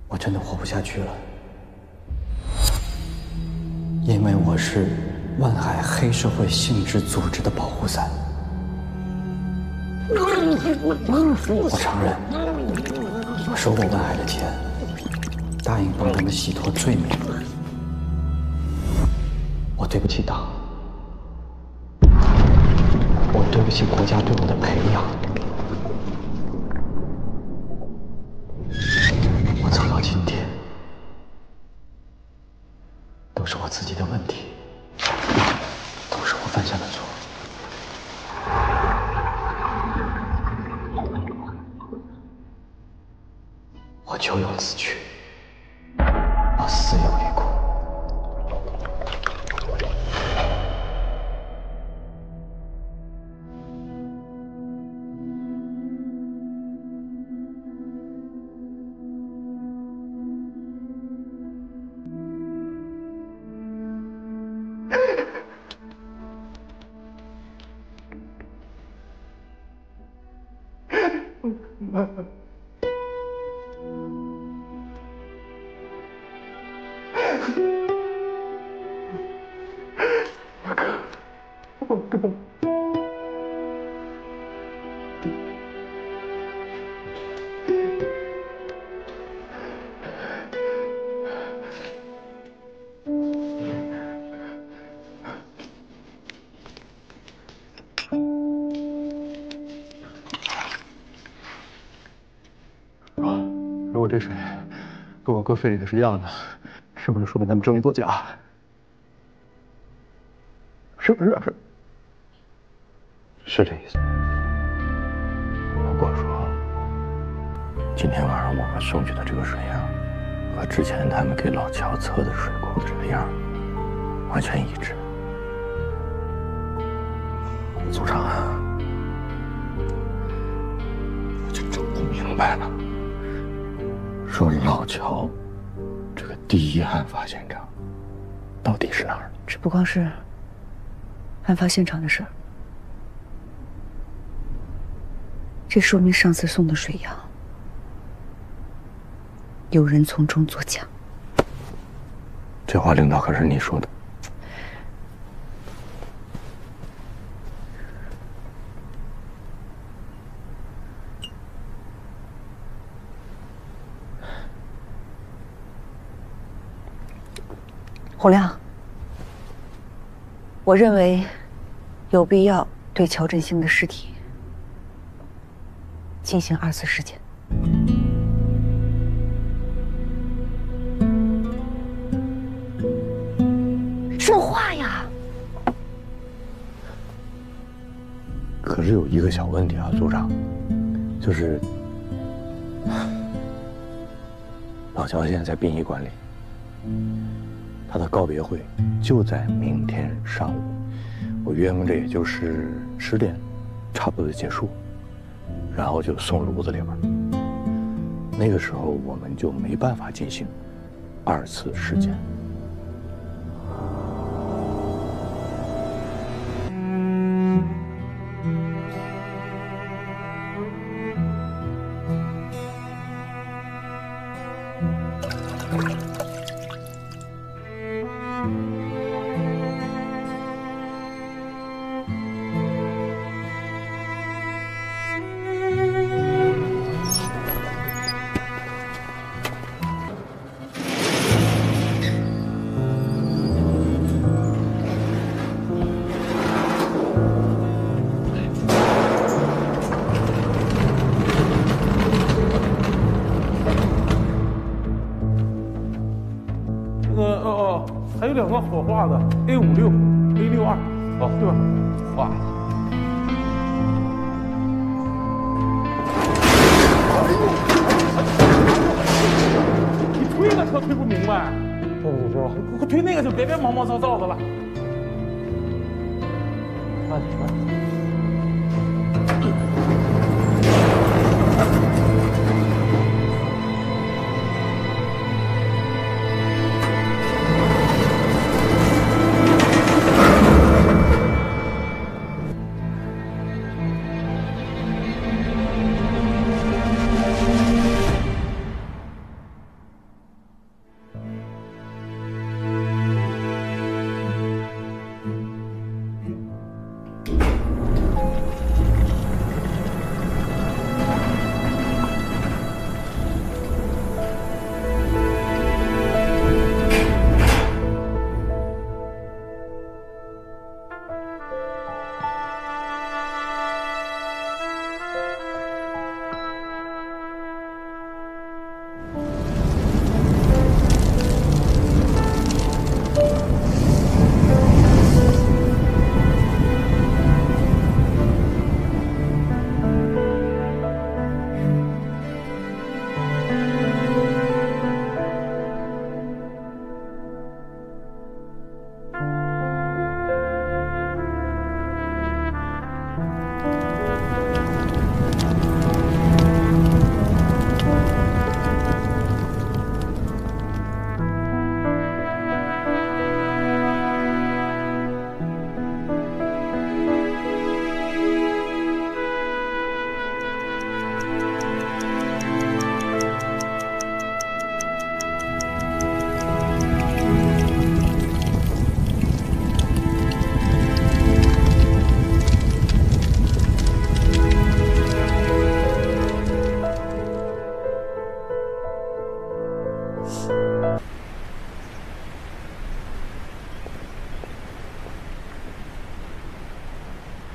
我真的活不下去了，因为我是万海黑社会性质组织的保护伞。我承认，我收过万海的钱，答应帮他们洗脱罪名。我对不起党，我对不起国家对我的培养。我走到今天，都是我自己的问题，都是我犯下的错。我咎由自取，我死有余辜。如果这水跟我哥肺里的是一样的，是不是说明他们证据作假？是不是？是这意思。如果说今天晚上我们收取的这个水样，和之前他们给老乔测的水库的这个样完全一致，组长啊，我就整不明白了。说老乔这个第一案发现场到底是哪儿？这不光是案发现场的事儿，这说明上次送的水样有人从中作假。这话领导可是你说的。洪亮，我认为有必要对乔振兴的尸体进行2次尸检。说话呀！可是有一个小问题啊，组长，就是老乔现在在殡仪馆里，他的告别会就在明天上午，我约摸着也就是10点，差不多就结束，然后就送炉子里边。那个时候我们就没办法进行2次尸检。还有2双火化的 A56、A62，哦，对吧？哇！你推那车推不明白，对不起，师傅，推那个就别毛毛躁躁的了。慢点，慢点。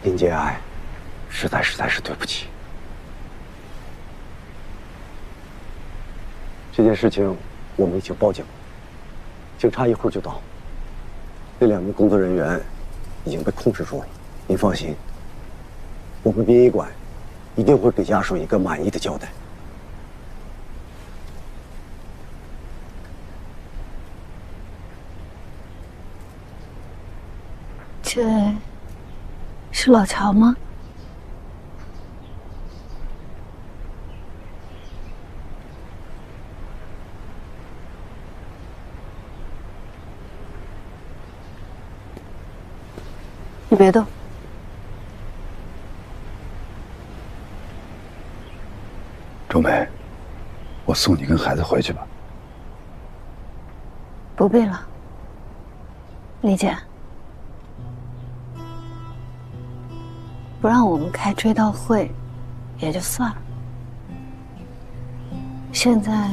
林杰爱，实在是对不起。这件事情我们已经报警了，警察一会儿就到。那2名工作人员已经被控制住了，您放心，我们殡仪馆一定会给家属一个满意的交代。这是老乔吗？你别动。周梅，我送你跟孩子回去吧。不必了，李姐。不让我们开追悼会，也就算了。现在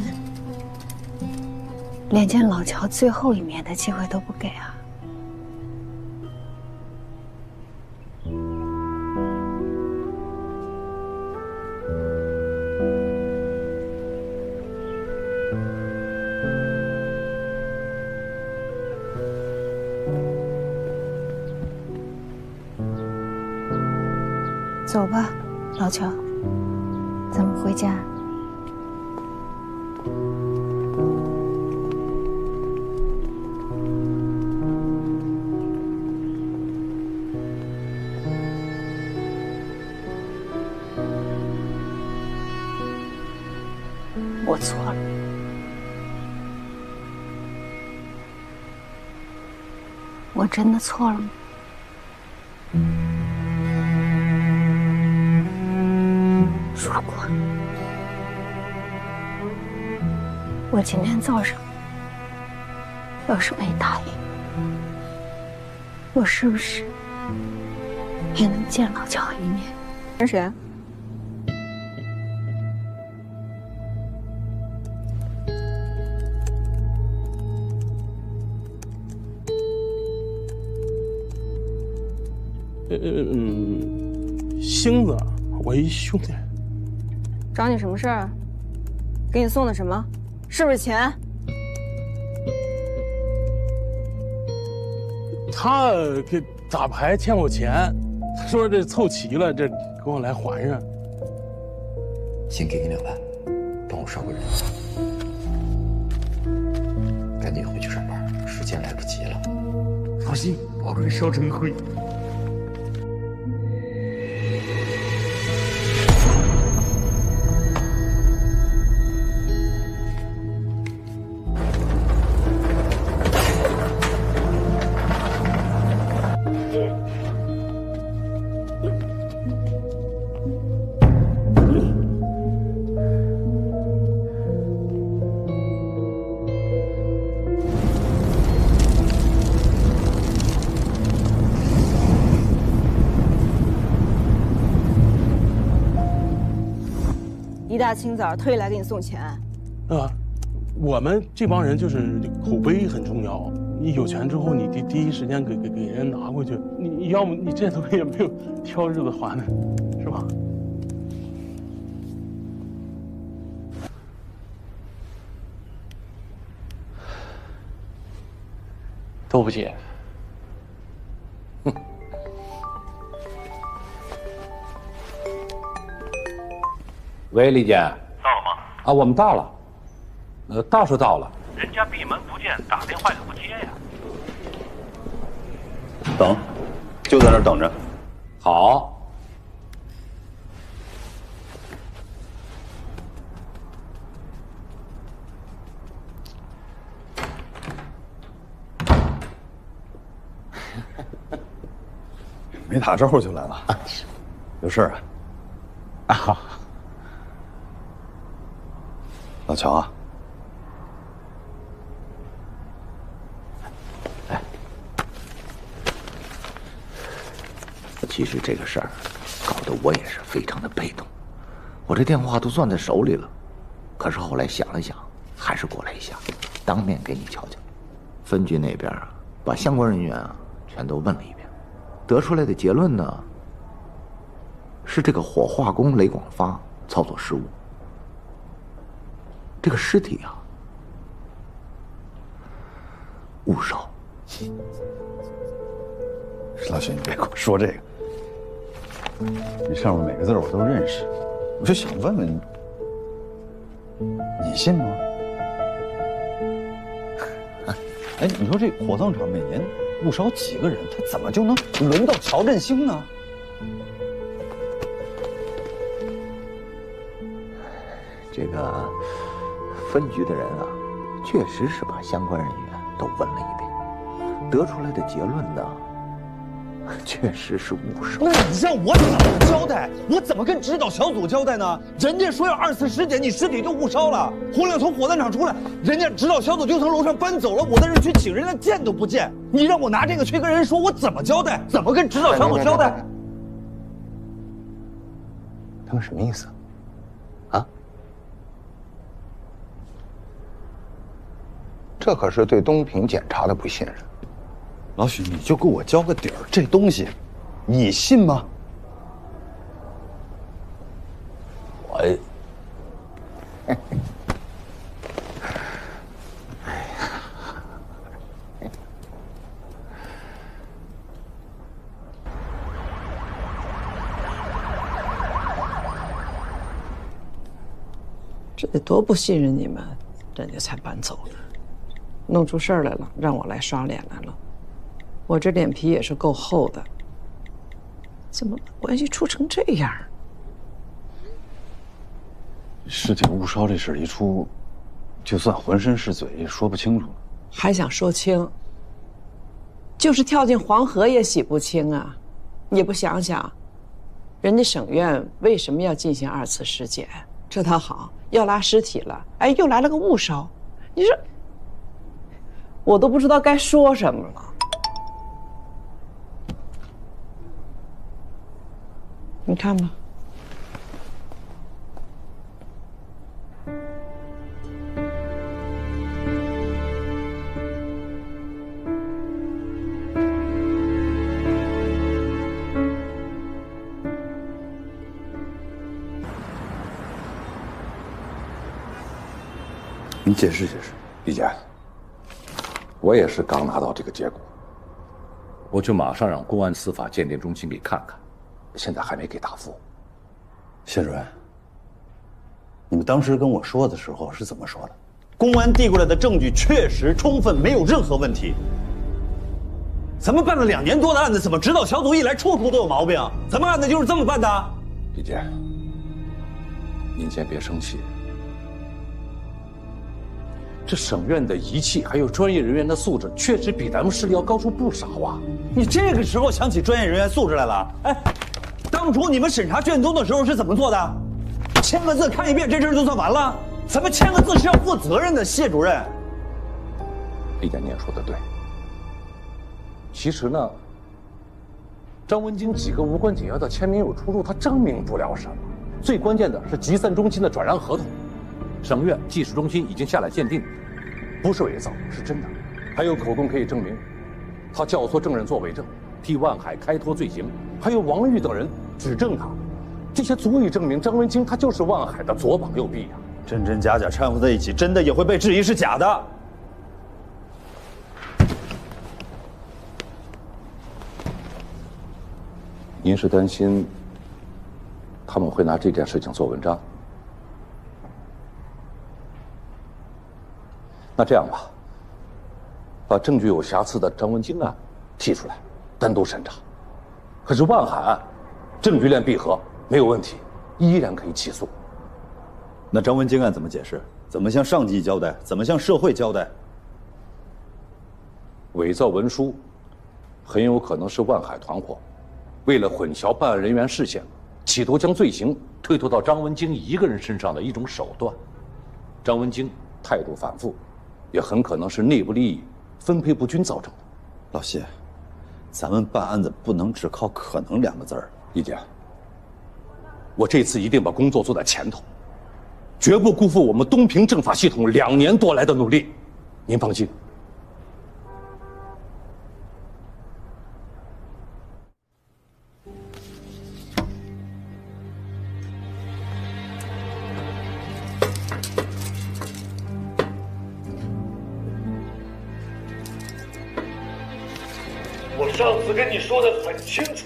连见老乔最后一面的机会都不给啊！走吧，老乔，咱们回家。我错了，我真的错了吗？如果我今天早上要是没答应，我是不是也能见老乔一面？跟谁？星子，我一兄弟。找你什么事儿？给你送的什么？是不是钱？他给打牌欠我钱，他说这凑齐了，这给我来还上。先给你2万，帮我捎个人。赶紧回去上班，时间来不及了。放心，保准烧成灰。一大清早特意来给你送钱。我们这帮人就是口碑很重要。你有钱之后，你第一时间给人拿回去。你要么你这东西也没有挑日子还呢，是吧？都不接。喂，李姐。到了吗？啊，我们到了。到是到了。人家闭门不见，打电话也不接呀。等，就在那儿等着。好。没打招呼就来了，有事啊？啊，老乔啊，其实这个事儿搞得我也是非常的被动，我这电话都攥在手里了，可是后来想了想，还是过来一下，当面给你瞧瞧。分局那边啊，把相关人员啊全都问了一遍，得出来的结论呢，是这个火化工雷广发操作失误，这个尸体啊误烧。老许，你别跟我说这个，这上面每个字我都认识，我就想问问你，你信吗？哎，你说这火葬场每年误烧几个人，他怎么就能轮到乔振兴呢？这个分局的人啊，确实是把相关人员都问了一遍，得出来的结论呢，确实是误烧。那你让我怎么交代？我怎么跟指导小组交代呢？人家说要2次尸检，你尸体就误烧了。红亮从火葬场出来，人家指导小组就从楼上搬走了，我在这去请人家见都不见。你让我拿这个去跟人说，我怎么交代？怎么跟指导小组交代？他们什么意思？这可是对东平检查的不信任。老许，你就给我交个底儿，这东西，你信吗？我，得多不信任你们，人家才搬走的。弄出事儿来了，让我来刷脸来了。我这脸皮也是够厚的，怎么把关系处成这样？尸体误烧这事一出，就算浑身是嘴也说不清楚了。还想说清？就是跳进黄河也洗不清啊！你不想想，人家省院为什么要进行2次尸检？这倒好，要拉尸体了，哎，又来了个误烧，你说，我都不知道该说什么了。你看吧。你解释解释，李姐。我也是刚拿到这个结果，我就马上让公安司法鉴定中心给看看，现在还没给答复。谢主任，你们当时跟我说的时候是怎么说的？公安递过来的证据确实充分，没有任何问题。咱们办了2年多的案子，怎么指导小组一来处处都有毛病？咱们案子就是这么办的？李姐，您先别生气。这省院的仪器还有专业人员的素质，确实比咱们市里要高出不少啊！你这个时候想起专业人员素质来了？哎，当初你们审查卷宗的时候是怎么做的？签个字看一遍，这事儿就算完了？咱们签个字是要负责任的，谢主任。李姐，您也说的对。其实呢，张文京几个无关紧要的签名有出入，它证明不了什么。最关键的是集散中心的转让合同。省院技术中心已经下来鉴定，不是伪造，是真的。还有口供可以证明，他教唆证人做伪证，替万海开脱罪行。还有王玉等人指证他，这些足以证明张文京他就是万海的左膀右臂呀。真真假假掺和在一起，真的也会被质疑是假的。您是担心他们会拿这件事情做文章？那这样吧，把证据有瑕疵的张文京案剔出来，单独审查。可是万海案，证据链闭合，没有问题，依然可以起诉。那张文京案怎么解释？怎么向上级交代？怎么向社会交代？伪造文书，很有可能是万海团伙为了混淆办案人员视线，企图将罪行推脱到张文京一个人身上的一种手段。张文京态度反复，也很可能是内部利益分配不均造成的。老谢，咱们办案子不能只靠可能2个字儿。李姐，我这次一定把工作做在前头，绝不辜负我们东平政法系统2年多来的努力。您放心。我上次跟你说的很清楚，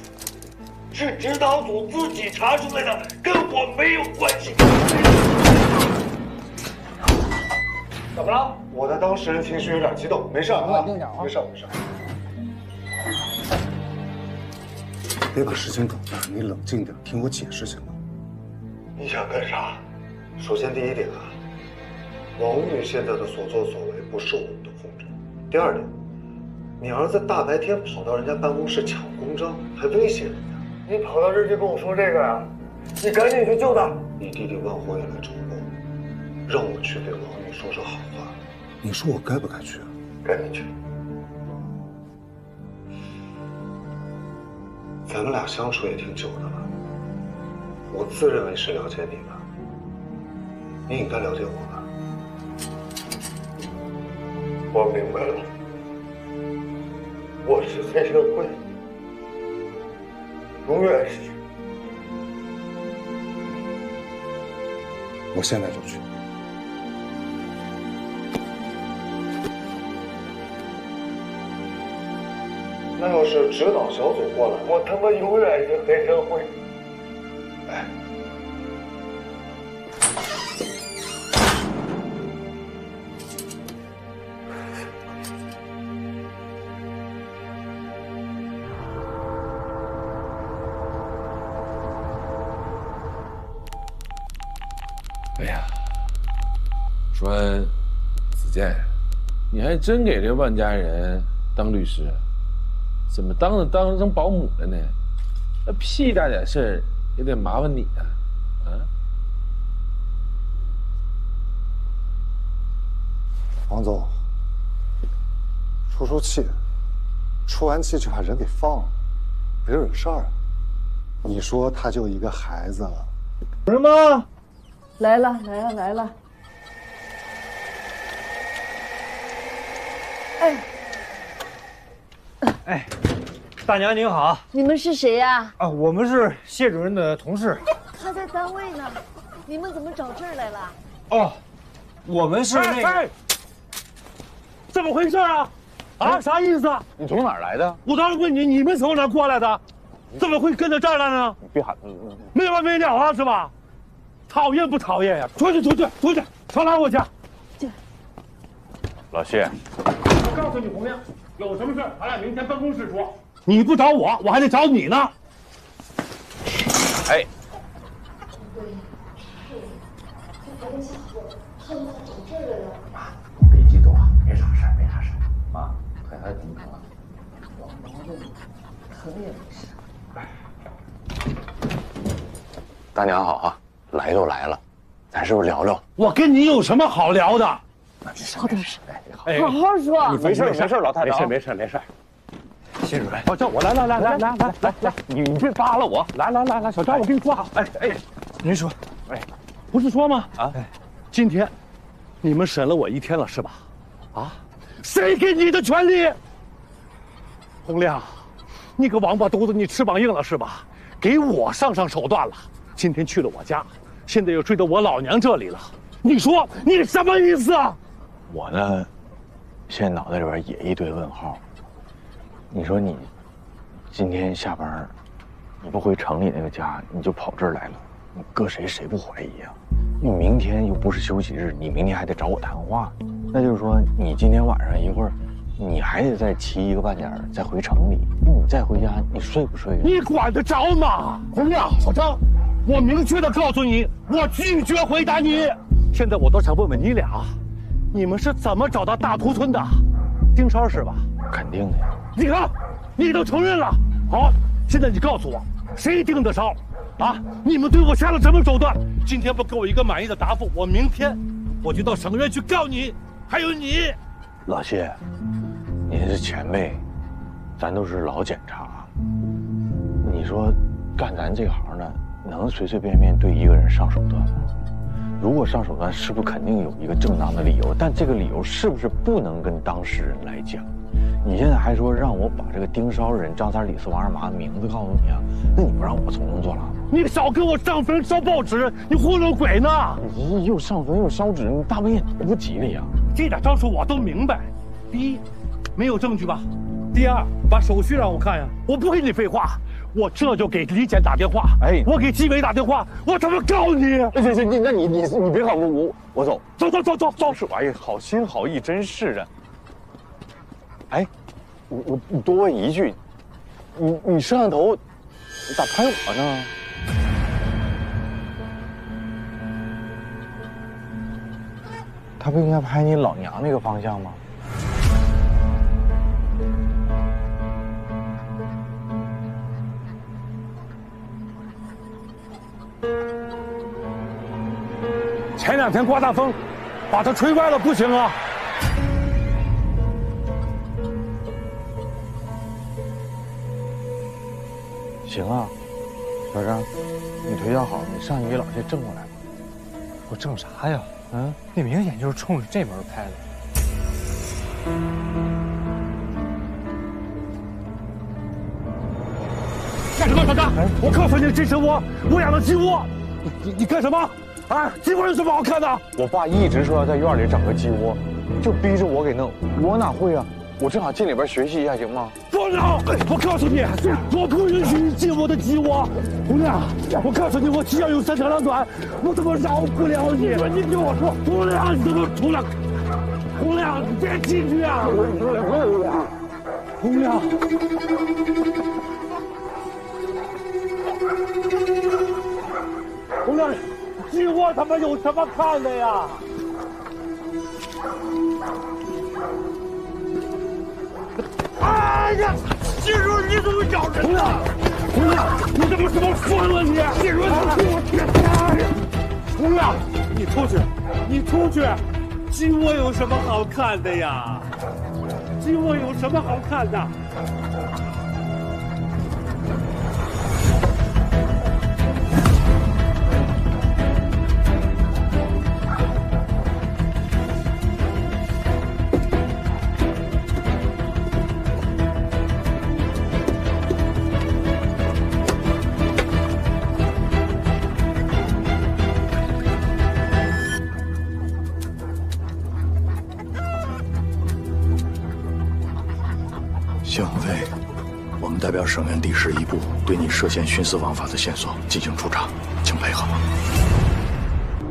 是指导组自己查出来的，跟我没有关系。怎么了？我的当事人情绪有点激动，没事啊，冷静点啊，没事没事。别把事情搞大，你冷静点，听我解释行吗？你想干啥？首先第一点啊，王玉现在的所作所为不受我们的控制。第二点，你儿子大白天跑到人家办公室抢公章，还威胁人家。你跑到这儿就跟我说这个呀？你赶紧去救他！你弟弟万火也来找我，让我去给王玉说说好话。你说我该不该去啊？赶紧去。咱们俩相处也挺久的了，我自认为是了解你的，你应该了解我吧？我明白了，我是黑社会，永远是。我现在就去。那要是指导小组过来，我他妈永远是黑社会。哎。哎呀，说子健，你还真给这万家人当律师，怎么当成保姆了呢？那屁大点事儿也得麻烦你啊！啊？王总，出气，出完气就把人给放了，别惹事儿。你说他就一个孩子，有人吗？来了。哎，大娘您好。你们是谁呀？啊，我们是谢主任的同事。他在单位呢，你们怎么找这儿来了？哦，我们是那个。怎么回事啊？啊，啥意思？你从哪儿来的？我当时问你，你们从哪儿过来的？怎么会跟着这儿来呢？你别喊，没完没了啊，是吧？讨厌不讨厌呀？出去，少拉我家！老谢，我告诉你，洪亮，有什么事咱俩明天办公室说。你不找我，我还得找你呢。哎。别激动啊，没啥事。妈，看孩子怎么疼啊？疼也没事。大娘好啊，来都来了，咱是不是聊聊？我跟你有什么好聊的？好点声，哎，好好说。没事，老太太，没事。谢主任，叫我来，你别扒拉我，来，小张，我跟你说好。哎，您说，哎，不是说吗？啊，今天你们审了我1天了是吧？啊，谁给你的权利？洪亮，你个王八犊子，你翅膀硬了是吧？给我上手段了。今天去了我家，现在又追到我老娘这里了。你说你什么意思啊？我呢，现在脑袋里边也一堆问号。你说你今天下班，你不回城里那个家，你就跑这儿来了，你搁谁不怀疑啊？你明天又不是休息日，你明天还得找我谈话，那就是说你今天晚上一会儿，你还得再骑1个半点再回城里，你再回家，你睡不睡？你管得着吗？洪亮，小张，我明确的告诉你，我拒绝回答你。现在我都想问问你俩，你们是怎么找到大屠村的？盯梢是吧？肯定的呀。你看，你都承认了。好，现在你告诉我，谁盯的梢？啊！你们对我下了什么手段？今天不给我一个满意的答复，我明天我就到省院去告你，还有你。老谢，您是前辈，咱都是老检察。你说，干咱这行的，能随随便便对一个人上手段吗？如果上手段，是不是肯定有一个正当的理由？但这个理由是不是不能跟当事人来讲？你现在还说让我把这个盯梢人张三李四王二麻的名字告诉你啊？那你不让我从中作郎吗？你少给我上坟烧报纸，你糊弄鬼呢！你又上坟又烧纸，你大半夜不吉利呀！这点招数我都明白。第一，没有证据吧？第二，把手续让我看呀！我不跟你废话，我这就给李检打电话。哎，我给纪委打电话，我怎么告你？行，那你别告我走。走！是，哎呀，好心好意，真是的。哎，你多问一句，你摄像头，你咋拍我呢？他不应该拍你老娘那个方向吗？前2天刮大风，把它吹歪了，不行啊！行啊，小张，你腿脚好，你上去给老谢正过来。我正啥呀？嗯，那明显就是冲着这门拍的。干什么，小张？我告诉你，这是我养的鸡窝。你干什么？啊，鸡窝有什么好看的？我爸一直说要在院里整个鸡窝，就逼着我给弄，我哪会啊？我正好进里边学习一下，行吗？不能！我告诉你，我不允许你进我的鸡窝。洪亮，我告诉你，我只要有3长两短，我怎么饶不了你？你听我说，洪亮，你怎么出来？洪亮，你别进去啊！洪亮，洪亮，鸡窝他妈们有什么看的呀？哎呀，金润，你怎么咬人呢？红亮，你怎么这么疯了你？金润，我天哪！红亮，你出去，你出去！鸡窝有什么好看的呀？鸡窝有什么好看的？谢鸿飞，我们代表省院第11部对你涉嫌徇私枉法的线索进行初查，请配合。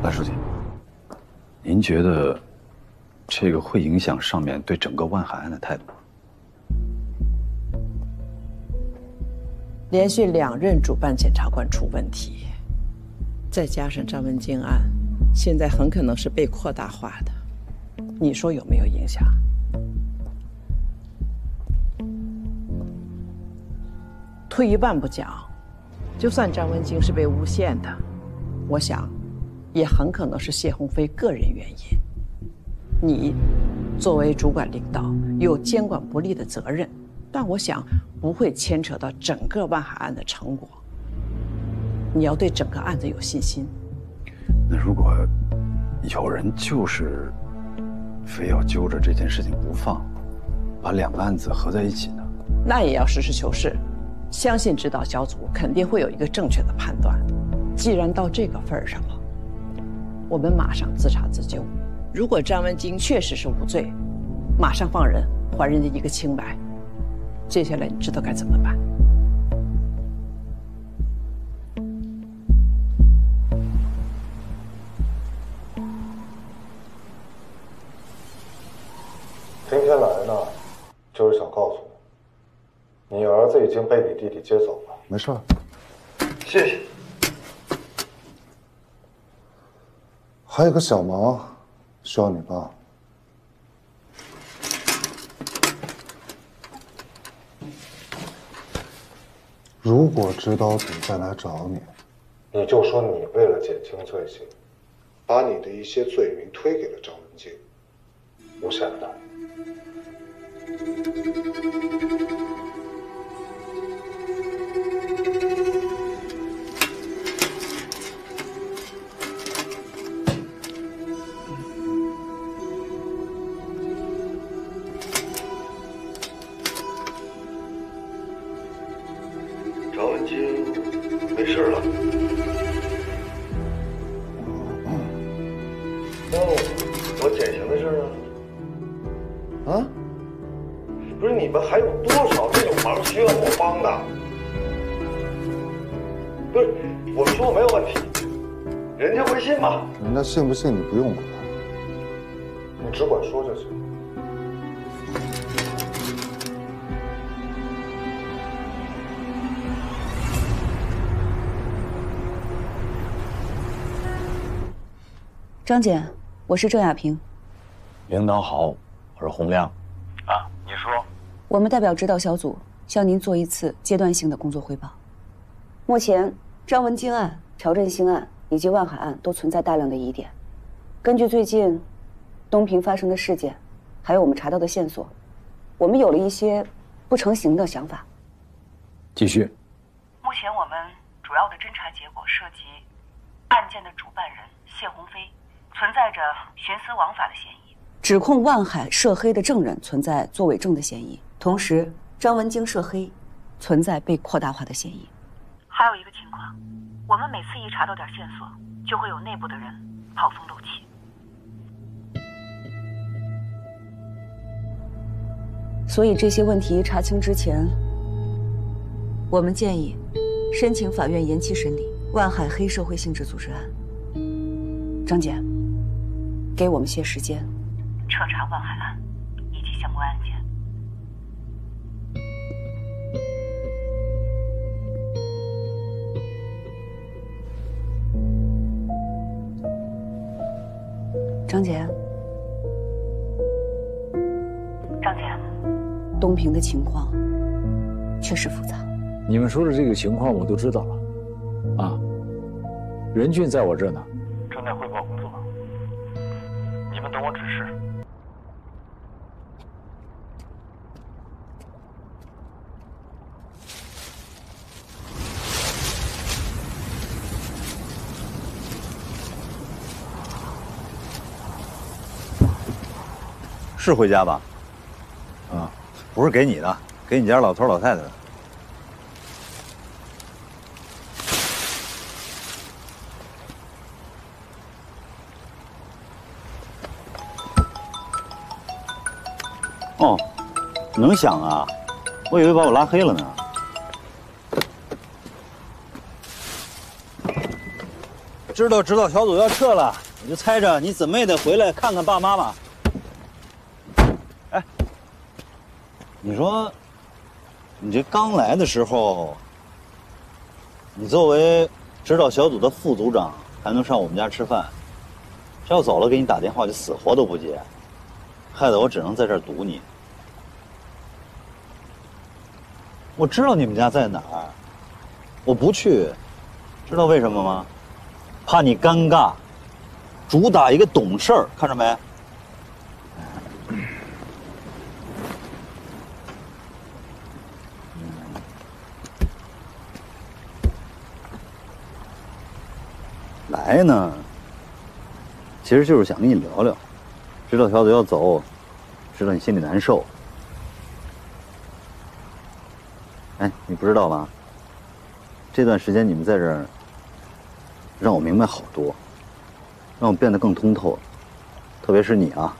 赖书记，您觉得这个会影响上面对整个万海案的态度吗？连续2任主办检察官出问题，再加上张文京案，现在很可能是被扩大化的，你说有没有影响？退一万步讲，就算张文京是被诬陷的，我想，也很可能是谢鸿飞个人原因。你作为主管领导，有监管不力的责任，但我想不会牵扯到整个万海案的成果。你要对整个案子有信心。那如果有人就是非要揪着这件事情不放，把2个案子合在一起呢？那也要实事求是。相信指导小组肯定会有一个正确的判断。既然到这个份上了，我们马上自查自纠。如果张文京确实是无罪，马上放人，还人家一个清白。接下来你知道该怎么办？今天来呢，就是想告诉你，你儿子已经被你弟弟接走了。没事。谢谢。还有个小忙，需要你帮。如果指导组再来找你，你就说你为了减轻罪行，把你的一些罪名推给了张文京，诬陷了他。张文京没事了。那我减刑的事呢？啊？不是，你们还有多少这种忙需要我帮的？不是，我说没有问题，人家会信吗？人家信不信你不用管，你只管说就行。张检，我是郑亚萍。领导好，我是洪亮。啊，你说。我们代表指导小组向您做一次阶段性的工作汇报。目前，张文京案、朴振兴案以及万海案都存在大量的疑点。根据最近东平发生的事件，还有我们查到的线索，我们有了一些不成形的想法。继续。目前我们主要的侦查结果涉及案件的主办人谢鸿飞存在着徇私枉法的嫌疑，指控万海涉黑的证人存在作伪证的嫌疑，同时张文京涉黑存在被扩大化的嫌疑。还有一个情况，我们每次一查到点线索，就会有内部的人跑风漏气。所以这些问题查清之前，我们建议申请法院延期审理万海黑社会性质组织案。张检，给我们些时间，彻查万海案以及相关案件。张姐，张姐，东平的情况确实复杂。你们说的这个情况我都知道了，啊，任俊在我这呢，正在汇报工作，你们等我指示。是回家吧？啊，不是给你的，给你家老头老太太的。哦，能响啊？我以为把我拉黑了呢。知道指导小组要撤了，我就猜着你怎么也得回来看看爸妈嘛。你说，你这刚来的时候，你作为指导小组的副组长，还能上我们家吃饭，这要走了给你打电话就死活都不接，害得我只能在这儿堵你。我知道你们家在哪儿，我不去，知道为什么吗？怕你尴尬，主打一个懂事儿，看着没？来呢，其实就是想跟你聊聊。指导小组要走，知道你心里难受。哎，你不知道吧？这段时间你们在这儿，让我明白好多，让我变得更通透了。特别是你啊，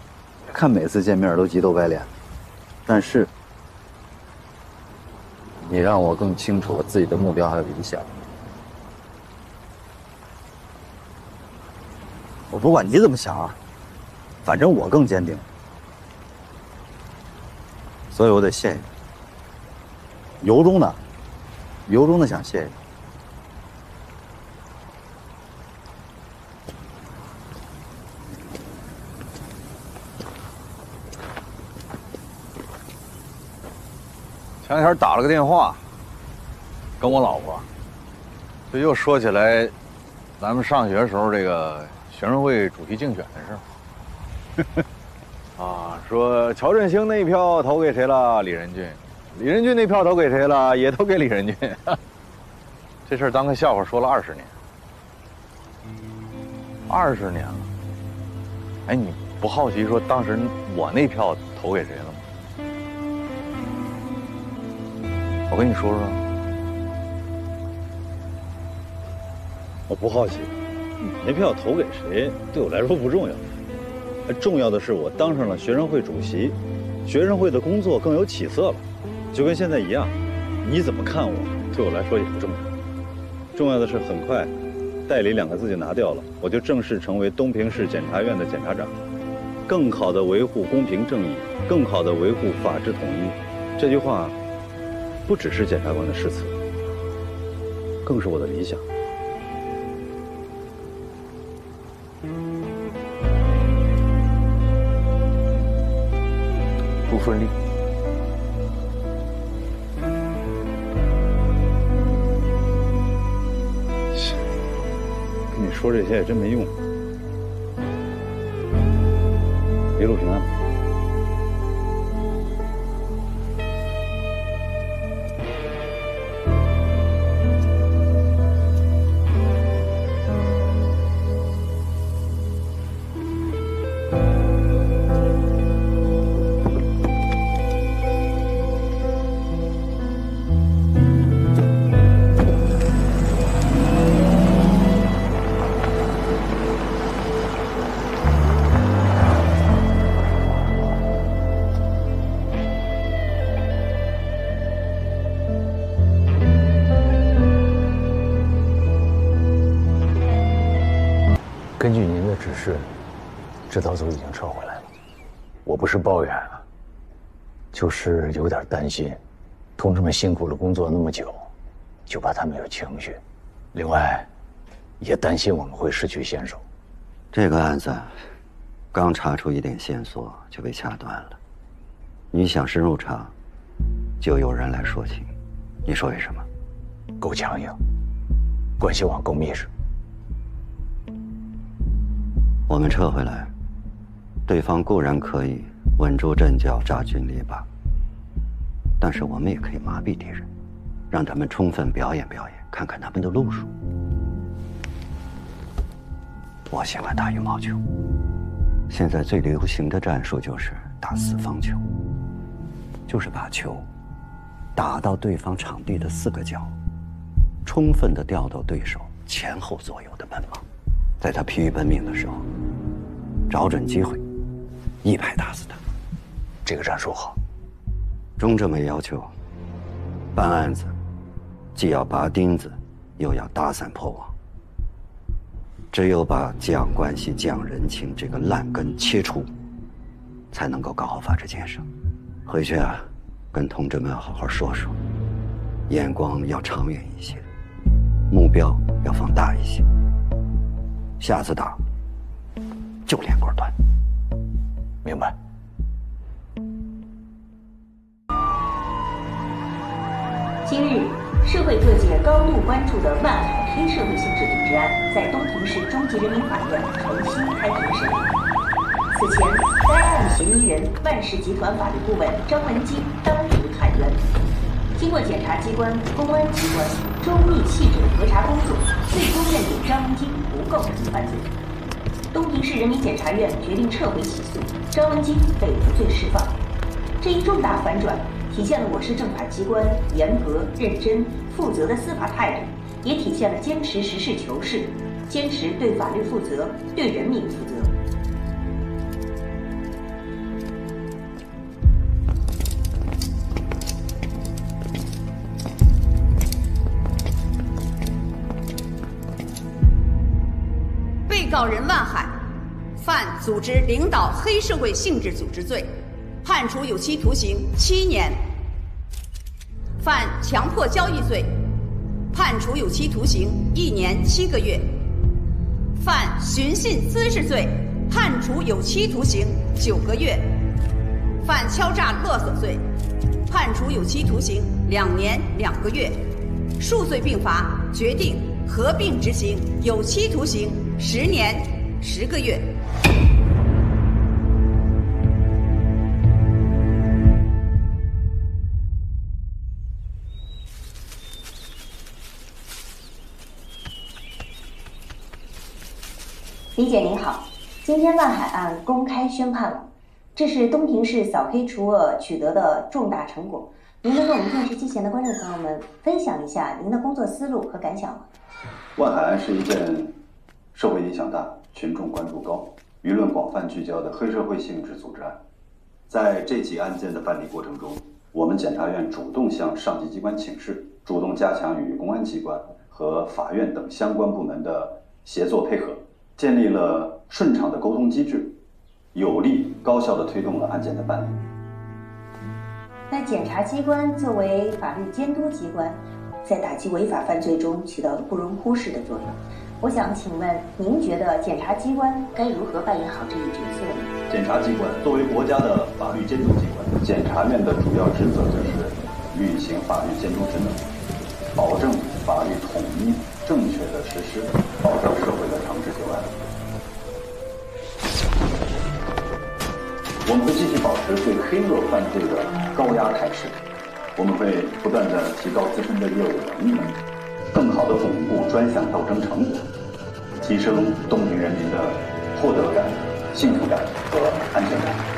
看每次见面都急头白脸，但是你让我更清楚我自己的目标还有理想。我不管你怎么想啊，反正我更坚定，所以我得谢谢你，由衷的想谢谢你。前两天打了个电话，跟我老婆，这又说起来，咱们上学时候这个学生会主席竞选的事儿。啊，说乔振兴那一票投给谁了？李仁俊。李仁俊那票投给谁了？也投给李仁俊。这事儿当个笑话说了20年。20年了。哎，你不好奇说当时我那票投给谁了吗？我跟你说说。我不好奇，你那票投给谁对我来说不重要，重要的是我当上了学生会主席，学生会的工作更有起色了，就跟现在一样。你怎么看我，对我来说也不重要。重要的是很快，代理2个字就拿掉了，我就正式成为东平市检察院的检察长，更好地维护公平正义，更好地维护法治统一。这句话不只是检察官的誓词，更是我的理想。不顺利，跟你说这些也真没用。一路平安。根据您的指示，指导组已经撤回来了。我不是抱怨啊，就是有点担心，同志们辛苦了工作那么久，就怕他们有情绪。另外，也担心我们会失去先手。这个案子，刚查出一点线索就被掐断了。你想深入查，就有人来说情。你说为什么？够强硬，关系网够密实。我们撤回来，对方固然可以稳住阵脚，炸军篱笆，但是我们也可以麻痹敌人，让他们充分表演表演，看看他们的路数。我喜欢打羽毛球，现在最流行的战术就是打四方球，就是把球打到对方场地的4个角，充分地调动对手前后左右的奔忙，在他疲于奔命的时候，找准机会，一拍打死他。这个战术好。中这么要求，办案子既要拔钉子，又要打散破网。只有把讲关系、讲人情这个烂根切除，才能够搞好法治建设。回去啊，跟同志们好好说说，眼光要长远一些，目标要放大一些。下次打就连锅端。明白。今日，社会各界高度关注的万海黑社会性质组织案，在东平市中级人民法院重新开庭审理。此前，该案嫌疑人万氏集团法律顾问张文金当庭喊冤。经过检察机关、公安机关周密细致的核查工作，最终认定张文金不构成犯罪。东平市人民检察院决定撤回起诉，张文金被无罪释放。这一重大反转，体现了我市政法机关严格、认真、负责的司法态度，也体现了坚持实事求是，坚持对法律负责、对人民负责。被告人万海犯组织领导黑社会性质组织罪，判处有期徒刑7年；犯强迫交易罪，判处有期徒刑1年7个月；犯寻衅滋事罪，判处有期徒刑9个月；犯敲诈勒索罪，判处有期徒刑2年2个月。数罪并罚，决定合并执行有期徒刑10年10个月。李姐您好，今天万海案公开宣判了，这是东平市扫黑除恶取得的重大成果。您能跟我们电视机前的观众朋友们分享一下您的工作思路和感想吗？万海案是一件社会影响大、群众关注高、舆论广泛聚焦的黑社会性质组织案。在这起案件的办理过程中，我们检察院主动向上级机关请示，主动加强与公安机关和法院等相关部门的协作配合，建立了顺畅的沟通机制，有力高效地推动了案件的办理。那检察机关作为法律监督机关，在打击违法犯罪中起到了不容忽视的作用。我想请问，您觉得检察机关该如何扮演好这一角色呢？检察机关作为国家的法律监督机关，检察院的主要职责就是履行法律监督职能，保证法律统一正确的实施，保障社会的长治久安。我们会继续保持对黑恶犯罪的高压态势，我们会不断地提高自身的业务能力，更好地巩固专项斗争成果，提升东平人民的获得感、幸福感和安全感。